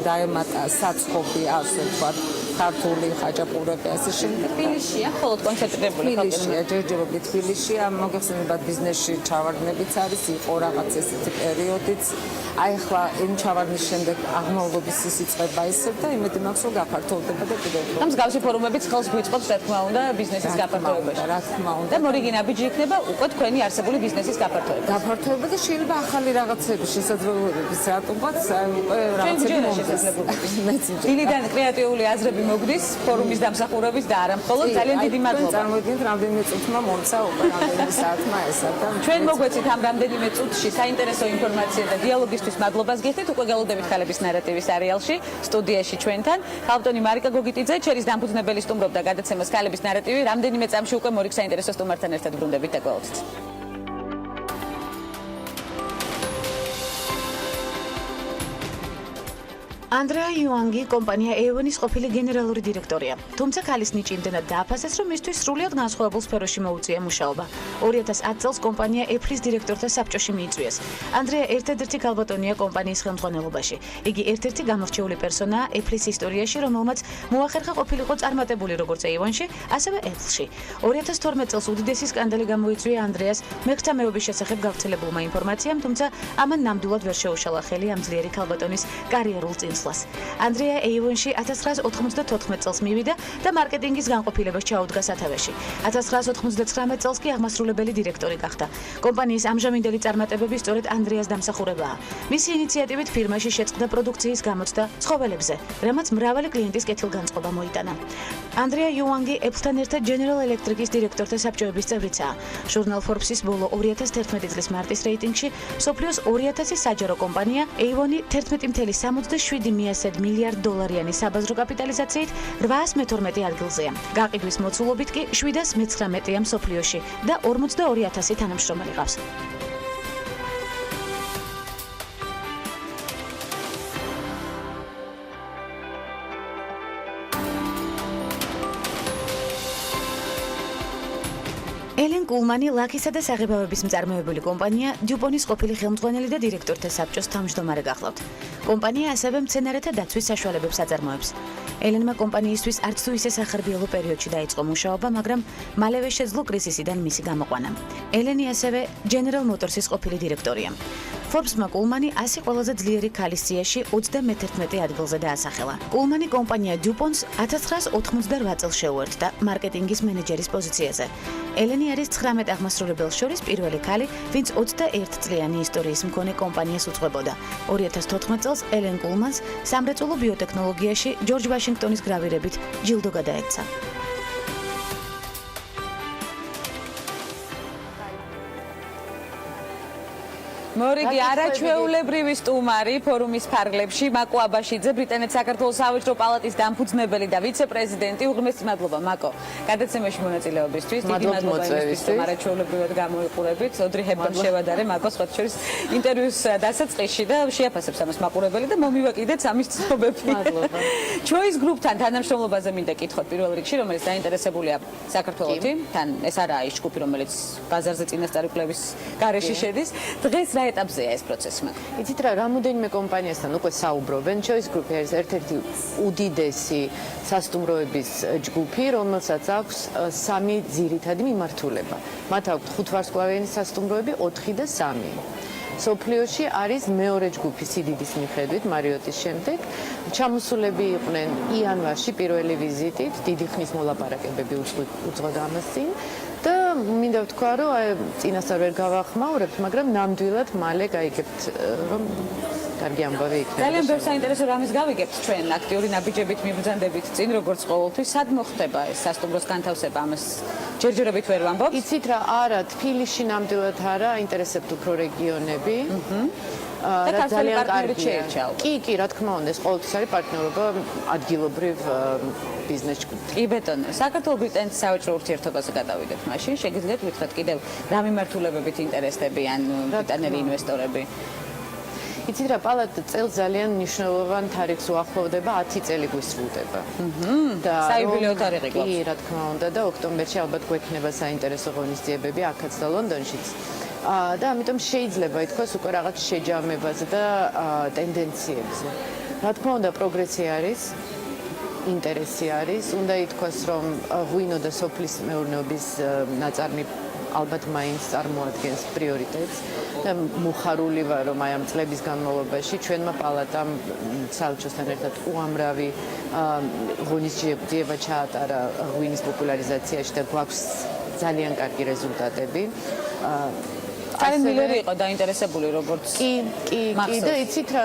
დაემატა საცხობი, ასე ვთქვათ, ქართული ხაჭაპურები ასე შემდეგ. თბილისშია, მხოლოდ კონცენტრირებული თბილისშია, ჯერჯერობით თბილისშია, მოგეხსენებათ ბიზნესში ჩავარდნებიც არის, იყო რაღაც ესეთი პერიოდიც. აი ახლა იმ ჩავარდნის შემდეგ აღმავლობის სიწყება ისევ და იმედი მაქვს რომ გაფართოვდება და კიდევ უფრო. და მსგავსი ფორუმებიც ხელს გვიწყობს, რა თქმა უნდა, ბიზნესის გაფართოებაში. რა თქმა უნდა. და მორიგი ნაბიჯი იქნება უკვე თქვენი არსებული ბიზნესის გაფართოება. გაფართოება და შეიძლება ახალი რაღაცების შესაძლებლობების რატომაც უკვე რაღაცები მომდის. მეც დილიდან კრეატიული აზრები მოგდის ფორუმის დამსახურების და არა მხოლოდ ძალიან დიდი მადლობა. წარმოიდგინეთ რამდენიმე წუთმა მომცა უკვე რამდენიმე საათმა ესა და ჩვენ მოგვეცით ამ რამდენიმე წუთში საინტერესო ინფორმაცია და დიალოგისთვის მადლობას გიხდით. უკვე გელოდებით ქალების ნარატივის სერიალში სტუდიაში ჩვენთან ქალბატონი მარიკა გოგიტიძე, ჩერის დამფუძნებელი სტუმრობდა გადაცემას ქალების ნარატივი. რამდენიმე წამში უკვე მორიგ საინტერესო სტუმართან ერთად ბრუნდებით და გველოდით. ანდრეა იუანგი კომპანია ეივონის ყოფილი გენერალური დირექტორია. თუმცა ქალის ნიჭი იმდენად დააფასეს, რომ მისთვის სრულიად განსხვავებულ სფეროში მოუწია მუშაობა. 2010 წელს კომპანია Apple-ის დირექტორთა საბჭოში მიიწვიეს. ანდრეა ერთადერთი ქალბატონია კომპანიის ხელმძღვანელობაში. იგი ერთ-ერთი გამორჩეული პერსონაა Apple-ის ისტორიაში, რომელმაც მოახერხა ყოფილიყო წარმატებული როგორც ეივონში, ასევე Apple-ში. 2012 წელს უდიდესი სკანდალი გამოიწვია ანდრეას მეხთა მეობის შესახებ გავრცელებულმა ინფორმაციამ, თუმცა ამან ნამდვილად ვერ შეუშალა ხელი ამ ძლიერი ქალბატონის კარიერულ წინსვლას. ანდრეა ეივონში 1994 წელს მივიდა და მარკეტინგის განყოფილებას ჩაუდგა სათავეში. 1999 წელს კი აღმასრულებელი დირექტორი გახდა. კომპანიის ამჟამინდელი წარმატებები სწორედ ანდრეას დამსახურებაა. მისი ინიციატივით ფირმაში შეწყდა პროდუქციის გამოცდა ცხოველებზე, რამაც მრავალი კლიენტის კეთილგანწყობა მოიტანა. ანდრეა იუანგი Apple-თან ერთად General Electric-ის დირექტორთა საბჭოების წევრიცაა. ჟურნალ Forbes-ის ბოლო 2011 წლის მარტის რეიტინგში მსოფლიოს 2000 საჯარო კომპანია ეივონი 11,67 მილიარდ დოლარიანი საბაზრო კაპიტალიზაციით 812 ადგილზეა. გაყიდვის მოცულობით კი 719-ია მსოფლიოში და 42,000 თანამშრომელი ყავს. ელენ კულმანი ლაქისა და საღებავების მწარმოებელი კომპანია დიუპონის ყოფილი ხელმძღვანელი და დირექტორთა საბჭოს თავმჯდომარე გახლავთ. კომპანია ასევე მცენარეთა დაცვის საშუალებებს აწარმოებს. ელენმა კომპანიისთვის არც თუ ისე სახარბიელო პერიოდში დაიწყო მუშაობა, მაგრამ მალევე შეძლო კრიზისიდან მისი გამოყვანა. ელენი ასევე General Motors-ის ყოფილი დირექტორია. Forbes-მა კულმანი 100 ყველაზე ძლიერი ქალის სიაში 31 ადგილზე დაასახელა. კულმანი კომპანია DuPont-ს 1988 წელს შეუერთდა მარკეტინგის მენეჯერის პოზიციაზე. ელენი არის 19 აღმასრულებელს შორის პირველი ქალი, ვინც 21 წლიანი ისტორიის მქონე კომპანიას უძღვებოდა. 2014 წელს ელენ კულმანს სამრეწველო ბიოტექნოლოგიაში ჯორჯ ვაშინგტონის გრავირებით ჯილდო გადაეცა. მორიგი არაჩვეულებრივი სტუმარი ფორუმის ფარგლებში მაკო აბაშიძე, ბრიტანეთის საქართველოს სავაჭრო პალატის დამფუძნებელი და ვიცე-პრეზიდენტი. უღრმესი მადლობა მაკო გადაცემაში მონაწილეობისთვის. დიდი მადლობა იმისთვის, რომ არაჩვეულებრივად გამოიყურებით. ოდრი ჰეპბანი შევადარე მაკოს სხვა შორის ინტერვიუს დასაწყისში და შეაფასებს ამას მაყურებელი და მომივაკიდეთ ამის ცნობები. მადლობა. Choice Group-თან თანამშრომლობაზე მინდა კითხოთ პირველ რიგში, რომელიც დაინტერესებულია საქართველოში. თან ეს არაა ის ჯგუფი, რომელიც ბაზარზე წინასწარი კვლევის გარეშე შედის. დღეს რა ეტაპზეა ეს პროცესი? იცით რა, რამოდენიმე კომპანიასთან უკვე საუბრობენ. Choice Group არის ერთ-ერთი უდიდესი სასტუმროების ჯგუფი, რომელსაც აქვს 3 ძირითადი მიმართულება. მათ აქვთ 5 ვარსკვლავიანი სასტუმროები, 4 და 3. სოფლიოში არის მეორე ჯგუფი სიდიდის მიხედვით მარიოტის შემდეგ. ჩამოსულები იყვნენ იანვარში პირველი ვიზიტით, დიდი ხნის მოლაპარაკებები უძღვოდა ამას წინ. და მინდა ვთქვა, რომ წინასწარ ვერ გავახმაურებთ, მაგრამ ნამდვილად მალე გაიგებთ, რომ კარგი ამბავი იქნება. ძალიან ბევრ საინტერესო რამეს გავიგებთ ჩვენ აქტიური ნაბიჯებით მიბრძანდებით წინ, როგორც ყოველთვის. სად მოხდება ეს სასტუმროს განთავსება? ამას ჯერჯერობით ვერ ვამბობ. იცით რა, არა, თბილისში ნამდვილად არა, აინტერესებთ უფრო რეგიონები. და ძალიან კარგი შეერჩა. კი, რა თქმა უნდა, ეს ყოველთვის არის პარტნიორობა ადგილობრივ ბიზნეს ჯგუფთან. კი ბეტონო, საქართველო-ბრიტანეთის სავაჭრო ურთიერთობაზე გადავიდეთ მაშინ. შეგიძლიათ ვთქვათ კიდევ რა მიმართულებებით ინტერესდებიან ბრიტანელი ინვესტორები? იცით რა, პალატა წელს ძალიან მნიშვნელოვან თარიღს უახლოვდება, 10 წელი გვისრულდება. საიუბილეო თარიღი გვაქვს. კი, რა თქმა უნდა და ოქტომბერში ალბათ გვექნება საინტერესო ღონისძიებები აქაც და ლონდონშიც. და ამიტომ შეიძლება ითქვას უკვე რაღაც შეჯამებაზე და ტენდენციებზე. რა თქმა უნდა, პროგრესი არის, ინტერესი არის, უნდა ითქვას, რომ ღვინო და სოფლის მეურნეობის ნაწარმი ალბათ მაინც წარმოადგენს პრიორიტეტს და მუხარული ვარ, რომ აი ამ წლების განმავლობაში ჩვენმა პალატამ საელჩოსთან ერთად უამრავი ღონისძიება ჩაატარა ღვინის პოპულარიზაციაში და გვაქვს ძალიან კარგი რეზულტატები. ძალიან მილერი იყო დაინტერესებული როგორც კი და იცით რა,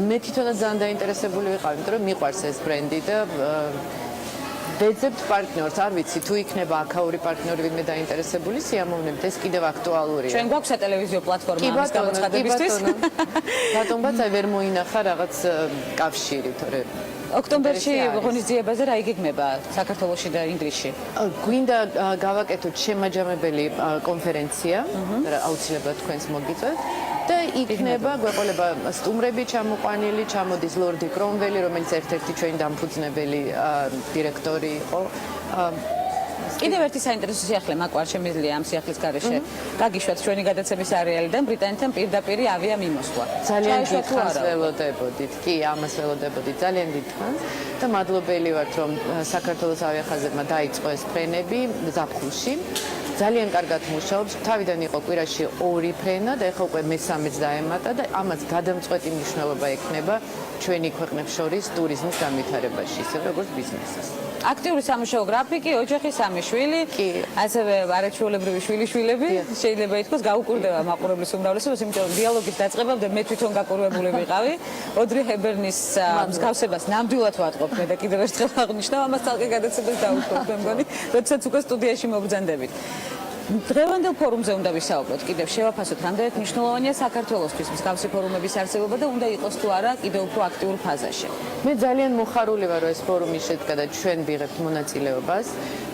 მე თვითონაც ძალიან დაინტერესებული ვიყავ, იმიტომ რომ მიყვარს ეს ბრენდი და ვეძებთ პარტნიორს, არ ვიცი თუ იქნება აქაური პარტნიორი ვინმე დაინტერესებული, სიამოვნებით ეს კიდევ აქტუალურია. ჩვენ გვაქვს სატელევიზიო პლატფორმა ამის გამოცხადებისთვის. ბატონბაც აი ვერ მოინახა რაღაც კავშირი, თორე ოქტომბერში ღონისძიებაზე რა იგეგმება საქართველოში და ინგლისში? გვინდა გავაკეთოთ შემაჯამებელი კონფერენცია, აუცილებლად თქვენს მოგიწევთ. და იქნება გვეყოლება სტუმრები ჩამოყვანილი, ჩამოდის ლორდი კრომველი, რომელიც ერთ-ერთი ჩვენი დამფუძნებელი დირექტორი იყო. კიდევ ერთი საინტერესო სიახლე მაკვარ შემიძლია ამ სიახლის გარეშე გაგიშვათ ჩვენი გადაცემის არეალიდან ბრიტანეთთან პირდაპირ ავია მიმოსვლა. ძალიან დიდხანს ველოდებოდით. კი, ამას ველოდებოდით ძალიან დიდხანს და მადლობელი ვართ რომ საქართველოს ავიახაზებმა დაიწყო ეს ფრენები ზაფხულში. ძალიან კარგად მუშაობს. თავიდან იყო კვირაში 2 ფრენა და ეხლა უკვე მესამეც დაემატა და ამას გადამწყვეტი მნიშვნელობა ექნება ჩვენი ქვეყნებს შორის ტურიზმის განვითარებაში, ისე როგორც ბიზნესის. აქტიური სამუშაო გრაფიკი, ოჯახი, 3 შვილი, ასევე არაჩვეულებრივი შვილიშვილები, შეიძლება ითქვას გაუკვირდება მაყურებლის უმრავლესობას, იმიტომ რომ დიალოგის დაწყებამდე მე თვითონ გაკურვებული ვიყავი. ოდრი ჰებერნის მსგავსებას ნამდვილად ვატყობ მე და კიდევ ერთხელ აღნიშნავ, ამას თალკე გადაცემას დაუშვებ მე მგონი, როდესაც უკვე სტუდიაში მობრძანდებით. დღევანდელ ფორუმზე უნდა ვისაუბროთ, კიდევ შევაფასოთ, რამდენად მნიშვნელოვანია საქართველოსთვის მსგავსი ფორუმების არსებობა და უნდა იყოს თუ არა კიდევ უფრო აქტიურ ფაზაში. მე ძალიან მოხარული ვარ, რომ ეს ფორუმი შედგა და ჩვენ ვიღებთ მონაწილეობას.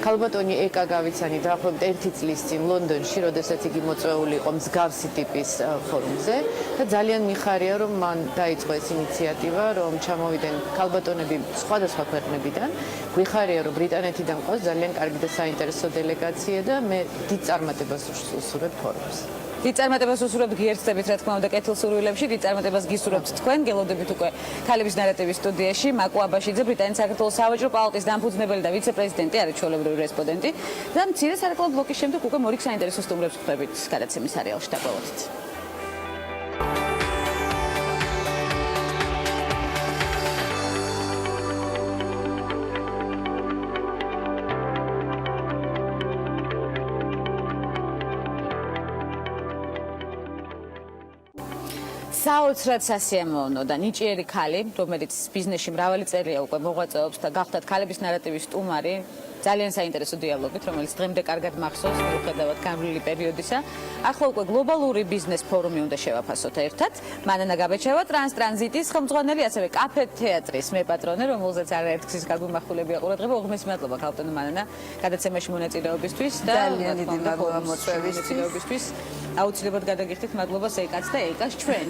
ქალბატონი ეკა გავიცანი დაახლოებით 1 წლის წინ ლონდონში, როდესაც იგი მოწვეული იყო მსგავსი ტიპის ფორუმზე და ძალიან მიხარია, რომ მან დაიწყო ეს ინიციატივა, რომ ჩამოვიდნენ ქალბატონები სხვადასხვა ქვეყნებიდან. გვიხარია, რომ ბრიტანეთიდან ყავს ძალიან კარგი და საინტერესო დელეგაცია და მე დიდ წარმატებას უსურვებ ფორუმს. დიდ წარმატებას უსურვებთ გიერთდებით რა თქმა უნდა კეთილსურვილებში, დიდ წარმატებას გისურვებთ თქვენ, გელოდებით უკვე ქალების ნარატივის სტუდიაში, მაკუ აბაშიძე, ბრიტანეთის საქართველოს სავაჭრო პალატის დამფუძნებელი და ვიცე-პრეზიდენტი, არაჩვეულებრივი რესპონდენტი და მცირე სარეკლამო ბლოკის შემდეგ უკვე მორიგ საინტერესო სტუმრებს ხვდებით გადაცემის არეალში დაკვლევით. საოცრად სასიამოვნო და ნიჭიერი ქალი, რომელიც ბიზნესში მრავალი წელია უკვე მოღვაწეობს და გახდათ ქალების ნარატივის სტუმარი, ძალიან საინტერესო დიალოგით, რომელიც დღემდე კარგად მახსოვს, მიუხედავად განვლილი პერიოდისა. ახლა უკვე გლობალური ბიზნეს ფორუმი უნდა შევაფასოთ ერთად. მანანა გაბეჩევა, ტრანზიტის ხელმძღვანელი, ასევე კაფე თეატრის მეპატრონე, რომელზეც არაერთგზის გაგვიმახვილებია ყურადღება. უღმესი მადლობა ქალბატონო მანანა გადაცემაში მონაწილეობისთვის და ძალიან დიდი მადლობა მოწვევისთვის. აუცილებლად გადაგიხდით მადლობა ეკაც და ეკას ჩვენ.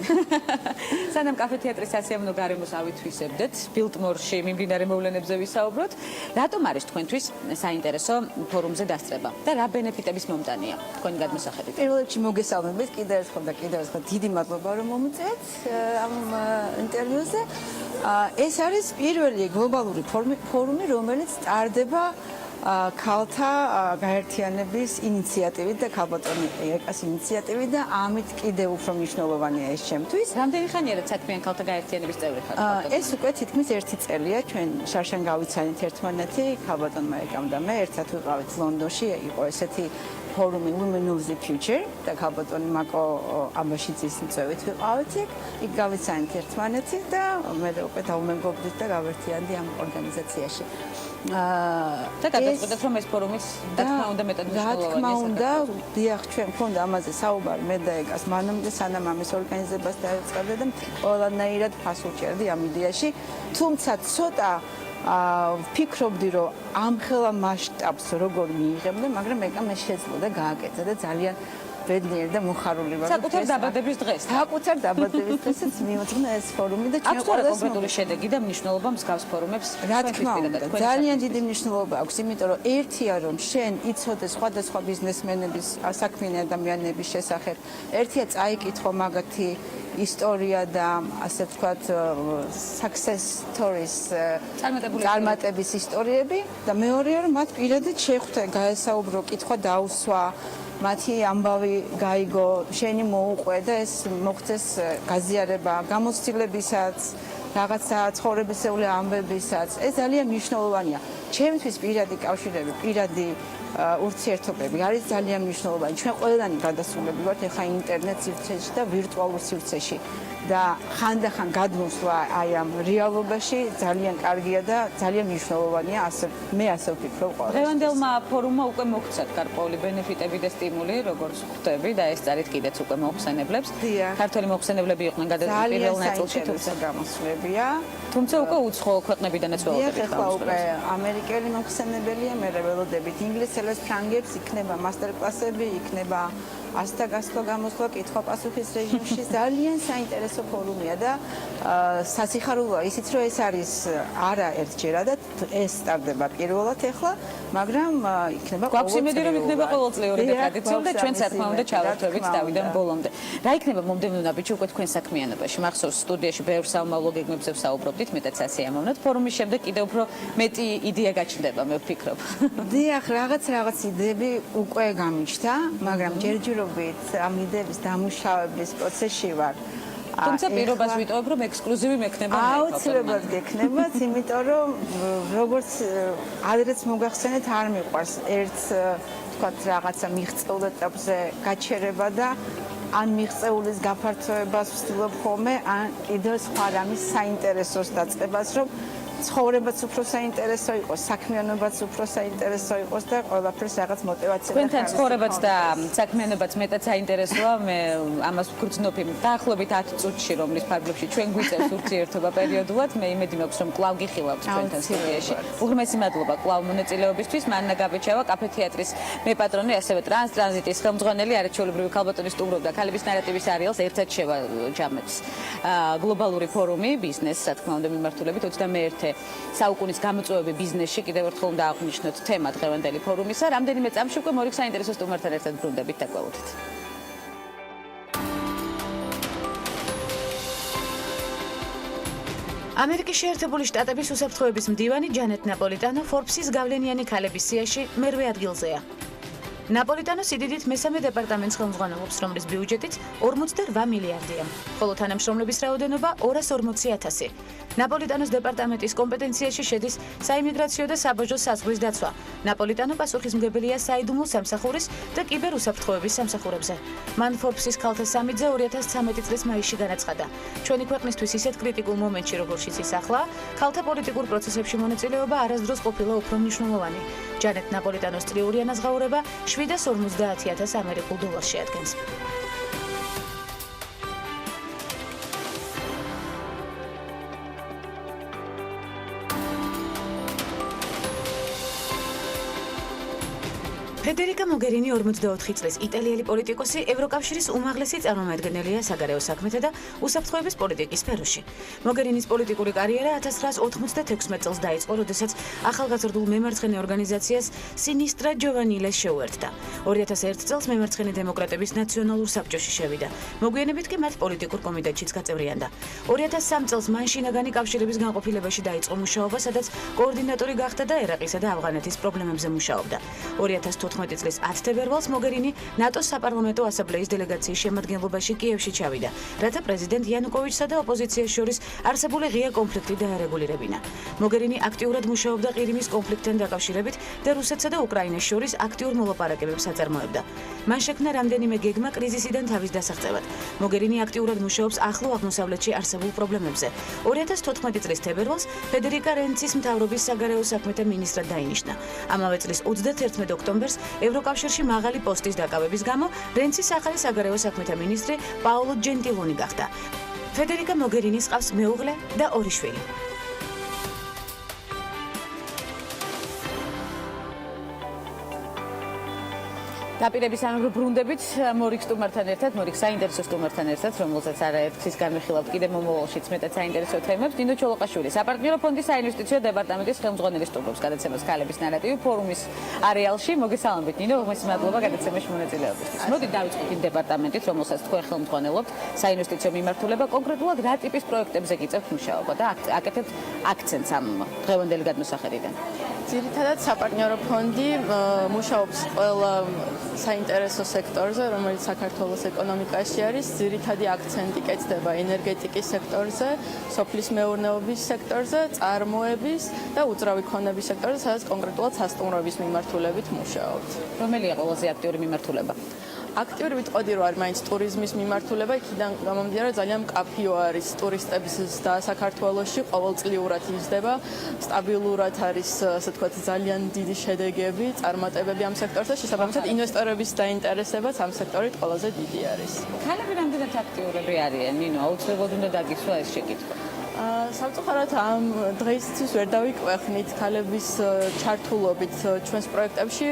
სანამ კაფე თეატრის სასიამოვნო გარემოს ავითვისებდეთ, ბილტმორში მიმდინარე მოვლენებზე ვისაუბროთ, რატომ არის თქვენთვის საინტერესო ფორუმზე დასწრება და რა ბენეფიტების მომტანია თქვენი გადმოსახედით? პირველ რიგში მოგესალმებით კიდევ ერთხელ და კიდევ ერთხელ დიდი მადლობა რომ მომიწევთ ამ ინტერვიუზე. ეს არის პირველი გლობალური ფორუმი, რომელიც ტარდება ქალთა გაერთიანების ინიციატივით და ქალბატონი ეკას ინიციატივით და ამით კიდევ უფრო მნიშვნელოვანია ეს ჩემთვის. რამდენი ხანია რაც საქმიან ქალთა გაერთიანების წევრი ხართ? ეს უკვე თითქმის 1 წელია ჩვენ შარშან გავიცანით ერთმანეთი, ქალბატონმა ეკამ და მე ერთად ვიყავით ლონდონში, იყო ესეთი ფორუმი Women of the Future და ქალბატონი მაკო აბაშიძის მწვევით ვიყავით იქ გავიცანით ერთმანეთი და მე უკვე დავუმეგობრდით და გავერთიანდი ამ ორგანიზაციაში. და გადაწყვეტეთ რომ ეს ფორუმის რა თქმა უნდა მეტად მნიშვნელოვანია. რა თქმა უნდა, დიახ, ჩვენ მქონდა ამაზე საუბარი მე და ეკას მანამდე სანამ ამის ორგანიზებას დაიწყებდა და ყველანაირად ფას უჭერდი ამ იდეაში, თუმცა ცოტა ვფიქრობდი რომ ამხელა მასშტაბს როგორ მიიღებდა, მაგრამ ეკამ ეს შეძლო და გააკეთა და ძალიან ბედნიერი და მოხარული ვარ. საკუთარ დაბადების დღეს. საკუთარ დაბადების დღესაც მიუძღვნა ეს ფორუმი და ჩვენ ყველას კონკრეტული შედეგი და მნიშვნელობა მსგავს ფორუმებს. რა თქმა უნდა, ძალიან დიდი მნიშვნელობა აქვს, იმიტომ რომ ერთია რომ შენ იცოდე სხვადასხვა ბიზნესმენების, საქმიანი ადამიანების შესახებ. ერთია წაიკითხო მაგათი ისტორია და ასე ვთქვათ success stories წარმატების ისტორიები და მეორეა რომ მათ პირადად შეხვდე, გაესაუბრო, კითხვა დაუსვა, მათი ამბავი გაიგო, შენი მოუყვე და ეს მოხდეს გაზიარება გამოცდილებისაც, რაღაცა ცხოვრებისეული ამბებისაც. ეს ძალიან მნიშვნელოვანია. ჩემთვის პირადი კავშირები, პირადი ურთიერთობები არის ძალიან მნიშვნელოვანი. ჩვენ ყველანი გადასულები ვართ ახლა ინტერნეტ სივრცეში და ვირტუალურ სივრცეში და ხანდახან გადმოსვლა აი ამ რეალობაში ძალიან კარგია და ძალიან მნიშვნელოვანია, მე ასე ვფიქრობ ყოველთვის. დღევანდელმა ფორუმმა უკვე მოგცათ გარკვეული ბენეფიტები და სტიმული, როგორც ხვდები და ეს წარით კიდეც უკვე მოხსენებლებს. ქართველი მოხსენებლები იყვნენ პირველ ნაწილში, თუმცა გამოსვლებია. თუმცა უკვე უცხო ქვეყნებიდანაც ველოდებით. ახლა უკვე ამერიკელი მოხსენებელია, მე ველოდებით ინგლისელებს, ფრანგებს, იქნება მასტერკლასები, იქნება ასთაგასლო გამოსვლა კითხვა-პასუხის რეჟიმში ძალიან საინტერესო ფორუმია და სასიხარულოა ისიც რომ ეს არის არა ერთჯერადად ეს სტარდება პირველად ახლა, მაგრამ იქნება გვაქვს იმედი რომ იქნება ყოველწლიური და ტრადიციული და ჩვენც რა თქმა უნდა ჩავერთვებით თავიდან ბოლომდე. რა იქნება მომდევნო ნაბიჯი უკვე თქვენ საქმიანობაში? მახსოვს სტუდიაში ბევრ საომავლო გეგმებზე ვსაუბრობდით, მეტად სასიამოვნოდ. ფორუმის შემდეგ კიდევ უფრო მეტი იდეა გაჩნდება, მე ვფიქრობ. დიახ, რაღაც იდეები უკვე გამიჩნდა, მაგრამ ჯერჯერობით ამ იდეების დამუშავების პროცესში ვარ. თუმცა პირობას ვიტოვებ, რომ ექსკლუზივი მექნება მე. აუცილებლად გექნებათ, იმიტომ რომ როგორც ადრეც მოგახსენეთ, არ მიყვარს ერთ თქვათ რაღაცა მიღწეულ ეტაპზე გაჩერება და ან მიღწეულის გაფართოებას ვცდილობ ხოლმე, ან კიდევ სხვა რამის საინტერესოს დაწყებას, რომ ცხოვრებაც უფრო საინტერესო იყოს, საქმიანობაც უფრო საინტერესო იყოს და ყველაფერს რაღაც მოტივაცია და თქვენთან ცხოვრებაც და საქმიანობაც მეტად საინტერესოა. მე ამას ვგრძნობ იმ დაახლოებით 10 წუთში, რომლის ფარგლებში ჩვენ გვიწევს ურთიერთობა პერიოდულად. მე იმედი მაქვს, რომ კვლავ გიხილავთ თქვენთან სტუდიაში. უღრმესი მადლობა კვლავ მონაწილეობისთვის. მანნა გაბეჩავა, კაფე თეატრის მეპატრონე, ასევე ტრანზიტის ხელმძღვანელი, არაჩვეულებრივი ქალბატონი სტუმრობდა ქალების ნარატივის არეალს ერთად შევაჯამებს. გლობალური ფორუმი ბიზნესს, რა თქმა უნდა, მიმართულებით 21 საუკუნის გამოწვევები ბიზნესში კიდევ ერთხელ უნდა აღვნიშნოთ თემა დღევანდელი ფორუმისა. რამდენიმე წამში უკვე მორიგ საინტერესო სტუმართან ერთად ბრუნდებით და გველოდით. ამერიკის შეერთებული შტატების უსაფრთხოების მდივანი ჯანეტ ნაპოლიტანო Forbes-ის გავლენიანი ქალების სიაში მერვე ადგილზეა. ნაპოლიტანო სიდიდით მესამე დეპარტამენტს ხელმძღვანელობს, რომლის ბიუჯეტიც 48 მილიარდია, ხოლო თანამშრომლების რაოდენობა 240,000. ნაპოლიტანოს დეპარტამენტის კომპეტენციაში შედის საიმიგრაციო და საბაჟო საზღვრის დაცვა. ნაპოლიტანო პასუხისმგებელია საიდუმლო სამსახურის და კიბერუსაფრთხოების სამსახურებზე. მან Forbes-ის ქალთა სამიტზე 2013 წლის მაისში განაცხადა: ჩვენი ქვეყნისთვის ისეთ კრიტიკულ მომენტში, როგორშიც ის ახლა, ქალთა პოლიტიკურ პროცესებში მონაწილეობა არასდროს ყოფილა უფრო მნიშვნელოვანი. ჯანეტ ნაპოლიტანოს წლიური ანაზღაურება 750,000 ამერიკულ დოლარს შეადგენს. ფედერიკა მოგერინი 44 წლის იტალიელი პოლიტიკოსი ევროკავშირის უმაღლესი წარმომადგენელია საგარეო საქმეთა და უსაფრთხოების პოლიტიკის სფეროში. მოგერინის პოლიტიკური კარიერა 1996 წელს დაიწყო, როდესაც ახალგაზრდულ მემარცხენე ორგანიზაციას სინისტრა ჯოვანილეს შეუერთდა. 2001 წელს მემარცხენე დემოკრატების ნაციონალურ საბჭოში შევიდა. მოგვიანებით კი მათ პოლიტიკურ კომიტეტშიც გაწევრიანდა. 2003 წელს მან შინაგანი კავშირების განყოფილებაში დაიწყო მუშაობა, სადაც კოორდინატორი გახდა და ერაყისა და ავღანეთის პრობლემებზე მუშაობდა. 2014 წლის 10 თებერვალს მოგერინი ნატოს საპარლამენტო ასამბლეის დელეგაციის შემადგენლობაში კიევში ჩავიდა, რათა პრეზიდენტ იანუკოვიჩსა და ოპოზიციას შორის არსებული ღია კონფლიქტი დაერეგულირებინა. მოგერინი აქტიურად მუშაობდა ყირიმის კონფლიქტთან დაკავშირებით და რუსეთსა და უკრაინას შორის აქტიურ მოლაპარაკებებს აწარმოებდა. მან შექმნა რამდენიმე გეგმა კრიზისიდან თავის დასაღწევად. მოგერინი აქტიურად მუშაობს ახლო აღმოსავლეთში არსებულ პრობლემებზე. 2014 წლის თებერვალს ფედერიკა რენცის მთავრობის საგარეო საქმეთა მინისტრად დაინიშნა. ამავე წლის 31 ოქტომბერს ევროკავშირში მაღალი პოსტის დაკავების გამო რენცის ახალი საგარეო საქმეთა მინისტრი პაოლო ჯენტილონი გახდა. ფედერიკა მოგერინის ჰყავს მეუღლე და 2 შვილი. დაპირების ამბობ ბრუნდებით მორიგ სტუმართან ერთად, მორიგ საინტერესო სტუმართან ერთად, რომელსაც არაერთის განვიხილავთ კიდევ მომავალშიც მეტად საინტერესო თემებს. ნინო ჩოლოყაშვილი, საპარტნიორო ფონდის საინვესტიციო დეპარტამენტის ხელმძღვანელი სტუმრობს გადაცემას ქალების ნარატივი ფორუმის არეალში. მოგესალმებით ნინო, უღმესი მადლობა გადაცემაში მონაწილეობისთვის. მოდით დავიწყოთ იმ დეპარტამენტით, რომელსაც თქვენ ხელმძღვანელობთ, საინვესტიციო მიმართულება, კონკრეტულად რა ტიპის პროექტებზე გიწევთ მუშაობა და აკეთებთ აქცენტს ამ დღევანდელი გადმოსახედიდან. ძირითადად საპარტნიორო ფონდი მუშაობს ყველა საინტერესო სექტორზე, რომელიც საქართველოს ეკონომიკაში არის. ძირითადი აქცენტი კეთდება ენერგეტიკის სექტორზე, სოფლის მეურნეობის სექტორზე, წარმოების და უძრავი ქონების სექტორზე, სადაც კონკრეტულად სასტუმროების მიმართულებით მუშაობთ. რომელია ყველაზე აქტიური მიმართულება? აქტიური ვიტყოდი, რომ არის მაინც ტურიზმის მიმართულება, იქიდან გამომდინარე ძალიან მკაფიო არის ტურისტების და საქართველოში ყოველწლიურად იზრდება, სტაბილურად არის, ასე ვთქვათ, ძალიან დიდი შედეგები, წარმატებები ამ სექტორზე, შესაბამისად ინვესტორების დაინტერესებაც ამ სექტორით ყველაზე დიდი არის. ქალები რამდენად აქტიურები არიან? ნინო, აუცილებლად უნდა დაგისვა ეს შეკითხვა. სამწუხაროდ ამ დღეისთვის ვერ დავიკვეხნით ქალების ჩართულობით ჩვენს პროექტებში.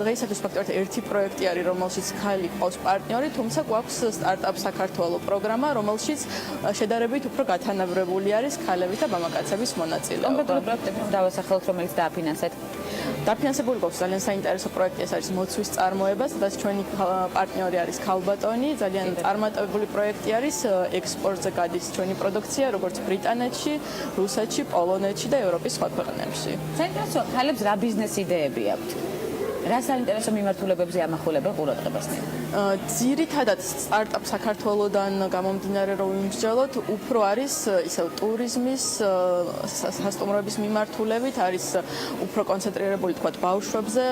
დღეისათვის ფაქტობრივად ერთი პროექტი არის, რომელშიც ქალი ყავს პარტნიორი, თუმცა გვაქვს სტარტაპ საქართველოს პროგრამა, რომელშიც შედარებით უფრო გათანაბრებული არის ქალების და მამაკაცების მონაწილეობა. კონკრეტული პროექტები დავასახელოთ, რომელიც დააფინანსეთ. დაფინანსებული გვაქვს ძალიან საინტერესო პროექტი, ეს არის მოცვის წარმოება, სადაც ჩვენი პარტნიორი არის ქალბატონი, ძალიან წარმატებული პროექტი არის, ექსპორტზე გადის ჩვენი პროდუქცია, როგორც ბრიტანეთში, რუსეთში, პოლონეთში და ევროპის სხვა ქვეყნებში. საინტერესოა, ქალებს რა ბიზნეს იდეები აქვთ? რა საინტერესო მიმართულებებზე ამახვილებენ ყურადღებას? ძირითადად სტარტაპ საქართველოსდან გამომდინარე რომ ვიმსჯელოთ, უფრო არის ისევ ტურიზმის, სასტუმროების მიმართულებით, არის უფრო კონცენტრირებული თქვა ბავშვებზე,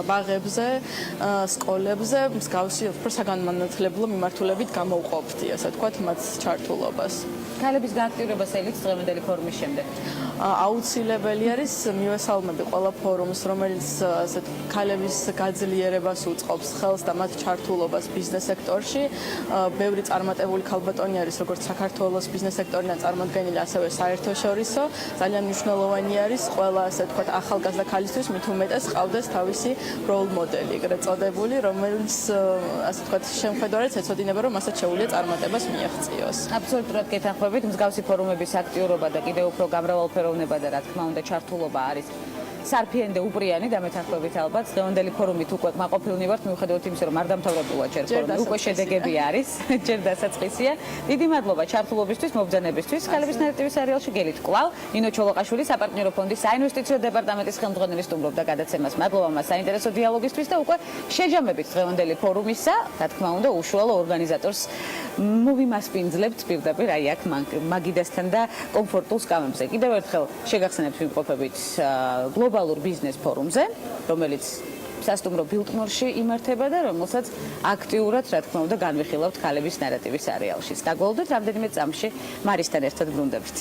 ბაღებზე, სკოლებზე, მსგავსი უფრო საგანმანათლებლო მიმართულებით გამოვყოფთი, ასე თქვა მათ ჩართულობას. ქალების გააქტიურება სელიქს დღევანდელი ფორუმის შემდეგ. აუცილებელი არის მივესალმები ყველა ფორუმს, რომელიც ქალების გაძლიერებას უწყობს ხელს და მათ ჩართულობას ბიზნეს სექტორში. ბევრი წარმატებული ქალბატონი არის როგორც საქართველოს ბიზნეს სექტორიდან წარმოდგენილი, ასევე საერთაშორისო. ძალიან მნიშვნელოვანი არის ყველა ასე ვთქვათ ახალგაზრდა ქალისთვის მით უმეტეს ყავდეს თავისი როლ მოდელი, ეგრეთ წოდებული, რომელიც ასე ვთქვათ შემხედარებით ეცოდინება, რომ მასაც შეუძლია წარმატებას მიაღწიოს. აბსოლუტურად გეთანხმებით, მსგავსი ფორუმების აქტიურობა და კიდევ უფრო გამრავალფეროვნება და რა თქმა უნდა ჩართულობა არის სარფიენდე უპრიანი და მეთანხმებით ალბათ დღევანდელი ფორუმით უკვე კმაყოფილნი ვართ მიუხედავად იმისა რომ არ დამთავრებულა ჯერ ფორუმი უკვე შედეგები არის ჯერ დასაწყისია. დიდი მადლობა ჩართულობისთვის, მობრძანებისთვის. ქალების ნარატივის სერიალში გელით კვლავ ნინო ჩოლოყაშვილი საპარტნიორო ფონდის საინვესტიციო დეპარტამენტის ხელმძღვანელი სტუმრობდა გადაცემას. მადლობა მას საინტერესო დიალოგისთვის და უკვე შეჯამებით დღევანდელი ფორუმისა, რა თქმა უნდა, უშუალო ორგანიზატორს მოვიმასპინძლებთ პირდაპირ აი აქ მაგიდასთან და კომფორტულ სკამებზე. კიდევ ერთხელ შეგახსენებთ ვიმყოფებით გლობალურ ბიზნეს ფორუმზე, რომელიც სასტუმრო ბილტმორში იმართება და რომელსაც აქტიურად, რა თქმა უნდა, განვიხილავთ ქალების ნარატივის სერიალში. დაგვალოდოთ რამდენიმე წამში მარისთან ერთად ბრუნდებით.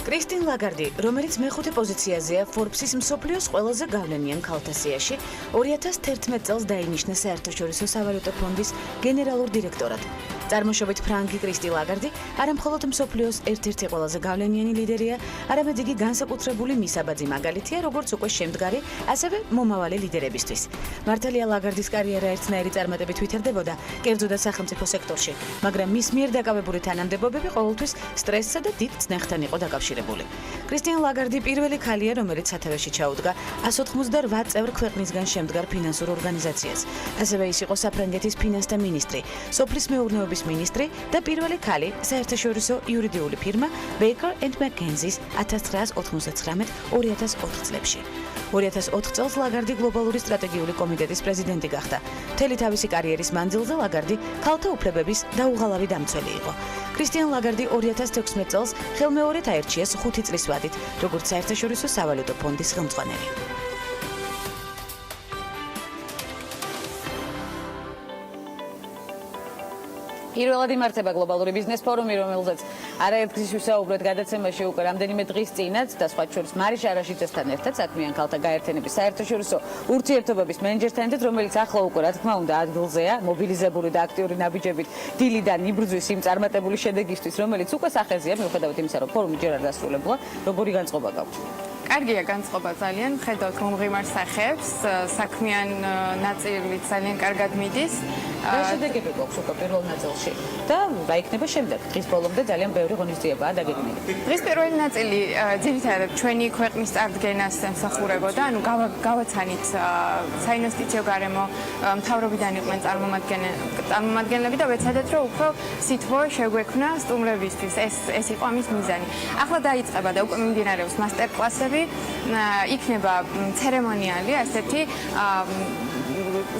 კრისტინ ლაგარდი, რომელიც მეხუთე პოზიციაზეა Forbes-ის მსოფლიოს ყველაზე გავლენიან ქალთა სიაში, 2011 წელს დაინიშნა საერთაშორისო სავალუტო ფონდის გენერალურ დირექტორად. წარმოშობით ფრანგი კრისტი ლაგარდი არამხოლოდ მსოფლიოს ერთ-ერთი ყველაზე გავლენიანი ლიდერია, არამედ იგი განსაკუთრებული მისაბაძი მაგალითია, როგორც უკვე შემდგარი, ასევე მომავალი ლიდერებისთვის. მართალია ლაგარდის კარიერა ერთნაირი წარმატებით ვითარდებოდა, კერძო და სახელმწიფო სექტორში, მაგრამ მის მიერ დაკავებული თანამდებობები ყოველთვის სტრესსა და დიდ წნეხთან იყო დაკავშირებული. კრისტიან ლაგარდი პირველი ქალია, რომელიც სათავეში ჩაუდგა 188 წევრ ქვეყნისგან შემდგარ ფინანსურ ორგანიზაციას. ასევე ის იყო საფრანგეთის ფინანსთა მინისტრი, სოფლის მეურნეობის მინისტრი და პირველი ქალი საერთაშორისო იურიდიული ფირმა Baker & McKenzie's 1999-2004 წლებში. 2004 წელს ლაგარდი გლობალური სტრატეგიული კომიტეტის პრეზიდენტი გახდა. მთელი თავისი კარიერის მანძილზე ლაგარდი ქალთა უფლებების დაუღალავი დამცველი იყო. კრისტიან ლაგარდი 2016 წელს ხელმეორედ აირჩიეს 5 წლის ვადით, როგორც საერთაშორისო სავალუტო ფონდის ხელმძღვანელი. პირველად იმართება გლობალური ბიზნეს ფორუმი, რომელზეც არაერთგზის ვისაუბრეთ გადაცემაში უკვე რამდენიმე დღის წინაც და სხვა შორის მარის არაშიძესთან ერთად საქმიან ქალთა გაერთიანების საერთაშორისო ურთიერთობების მენეჯერთან ერთად, რომელიც ახლა უკვე რა თქმა უნდა ადგილზეა, მობილიზებული და აქტიური ნაბიჯებით დილიდან იბრძვის იმ წარმატებული შედეგისთვის, რომელიც უკვე სახეზეა, მიუხედავად იმისა, რომ ფორუმი ჯერ არ დასრულებულა. როგორი განწყობა გაქვთ? კარგია განწყობა ძალიან, ხედავთ მომღიმარ სახეებს, საქმიან ნაწილით ძალიან კარგად მიდის. რა შედეგები გვაქვს უკვე პირველ ნაწილში და რა იქნება შემდეგ? დღის ბოლომდე ძალიან ბევრი ღონისძიებაა დაგეგმილი. დღის პირველი ნაწილი ძირითადად ჩვენი ქვეყნის წარდგენას ემსახურებოდა, ანუ გავაცანით საინვესტიციო გარემო, მთავრობიდან იყვნენ წარმომადგენლები და ვეცადეთ, რომ უფრო სითბო შეგვექმნა სტუმრებისთვის. ეს იყო ამის მიზანი. ახლა დაიწყება და უკვე მიმდინარეობს მასტერკლასები. იქნება ცერემონიალი, ასეთი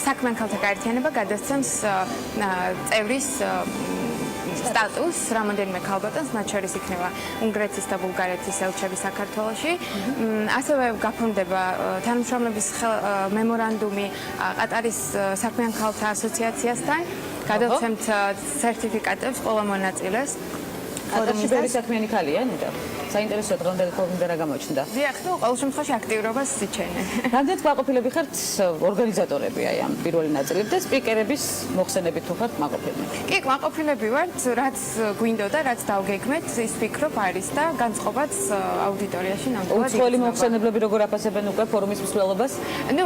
საქმიან ქალთა გაერთიანება გადასცემს წევრის სტატუსს რამოდენიმე ქალბატონს, მათ შორის იქნება უნგრეთის და ბულგარეთის ელჩები საქართველოში. ასევე გაფორმდება თანამშრომლობის მემორანდუმი ყატარის საქმიან ქალთა ასოციაციასთან, გადავცემთ სერტიფიკატებს ყველა მონაწილეს. ფორუმის ბევრი საქმიანი ქალია, ნიდა. საინტერესოა დღევანდელი ფორუმიდან რა გამოჩნდა. დიახ, ну, ყოველ შემთხვევაში აქტიურობას იჩენე. რამდენად გაყოფილები ხართ ორგანიზატორები აი ამ პირველი ნაწილით და სპიკერების მოხსენებით თუ ხართ მაყოფილები? კი, მაყოფილები ვართ, რაც გვინდოდა, რაც დავგეგმეთ, ის ვფიქრობ არის და განწყობაც აუდიტორიაში ნამდვილად უცხოელი მოხსენებლები როგორ აფასებენ უკვე ფორუმის მსვლელობას? ну,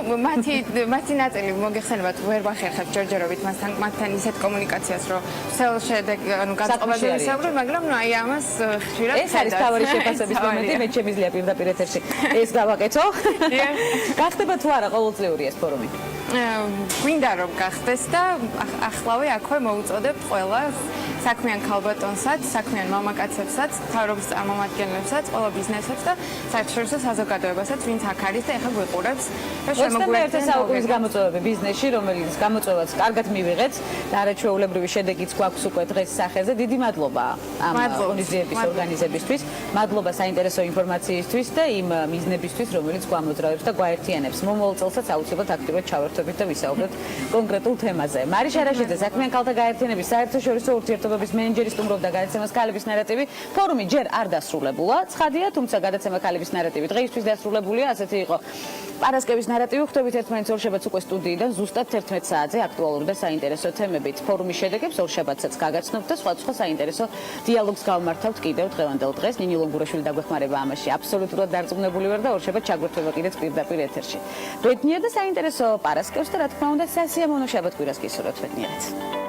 მათი ნაწილი მოგეხსენებათ, ვერ ვახერხებ ჯერჯერობით მათთან ისეთ კომუნიკაციას, რომ სელ შედეგ, ანუ განწყობაზე ვისაუბრებ, მაგრამ ну, აი ამას ხშირად ეს არის თავარი შეფასების მომენტი, მე შემიძლია პირდაპირ ეთერში ეს გავაკეთო. გახდება თუ არა ყოველწლიური ეს ფორუმი? გვინდა რომ გახდეს და ახლავე აქვე მოუწოდებ ყველა საქმიან ქალბატონსაც, საქმიან მამაკაცებსაც, მთავრობის წარმომადგენლებსაც, ყველა ბიზნესებს და საერთაშორისო საზოგადოებასაც, ვინც აქ არის და ეხლა გვიყურებს, რომ შემოგვიერთდეს საუკუნის გამოწვევები ბიზნესში, რომელიც გამოწვევაც კარგად მივიღეთ და არაჩვეულებრივი შედეგიც გვაქვს უკვე დღეს სახეზე. დიდი მადლობა ამ ღონისძიების ორგანიზებისთვის, მადლობა საინტერესო ინფორმაციისთვის და იმ მიზნებისთვის, რომელიც გვამოძრავებს და გვაერთიანებს. მომავალ წელსაც აუცილებლად აქტიურად ჩავერთვებით და ვისაუბროთ კონკრეტულ თემაზე. მარიშა რაშიძე, საქმიან ქალთა გაერთიანების საერთაშორისო ურთიერთობების მენეჯერი სტუმრობდა გადაცემას ქალების ნარატივი. ფორუმი ჯერ არ დასრულებულა, ცხადია, თუმცა გადაცემა ქალების ნარატივი დღეისთვის დასრულებულია. ასეთი იყო პარასკევის ნარატივი. ხვდებით ერთმანეთს ორშაბათს უკვე სტუდიიდან ზუსტად 11 საათზე აქტუალური და საინტერესო თემებით. ფორუმის შედეგებს ორშაბათსაც გაგაცნობთ და სხვა საინტერესო დიალოგს გავმართავთ კიდევ დღევანდელ დღეს. ნინი ლონგურაშვილი დაგვეხმარება ამაში. აბსოლუტურად დარწმუნებული ვარ და ორშაბათს ჩაგვერთვება კიდეც პირდაპირ ეთერში. ბედნიერ და საინტერესო პარასკევს და რა თქმა უნდა სასიამოვნო შაბათ-კვირას გისურვებთ. ბედნიერად.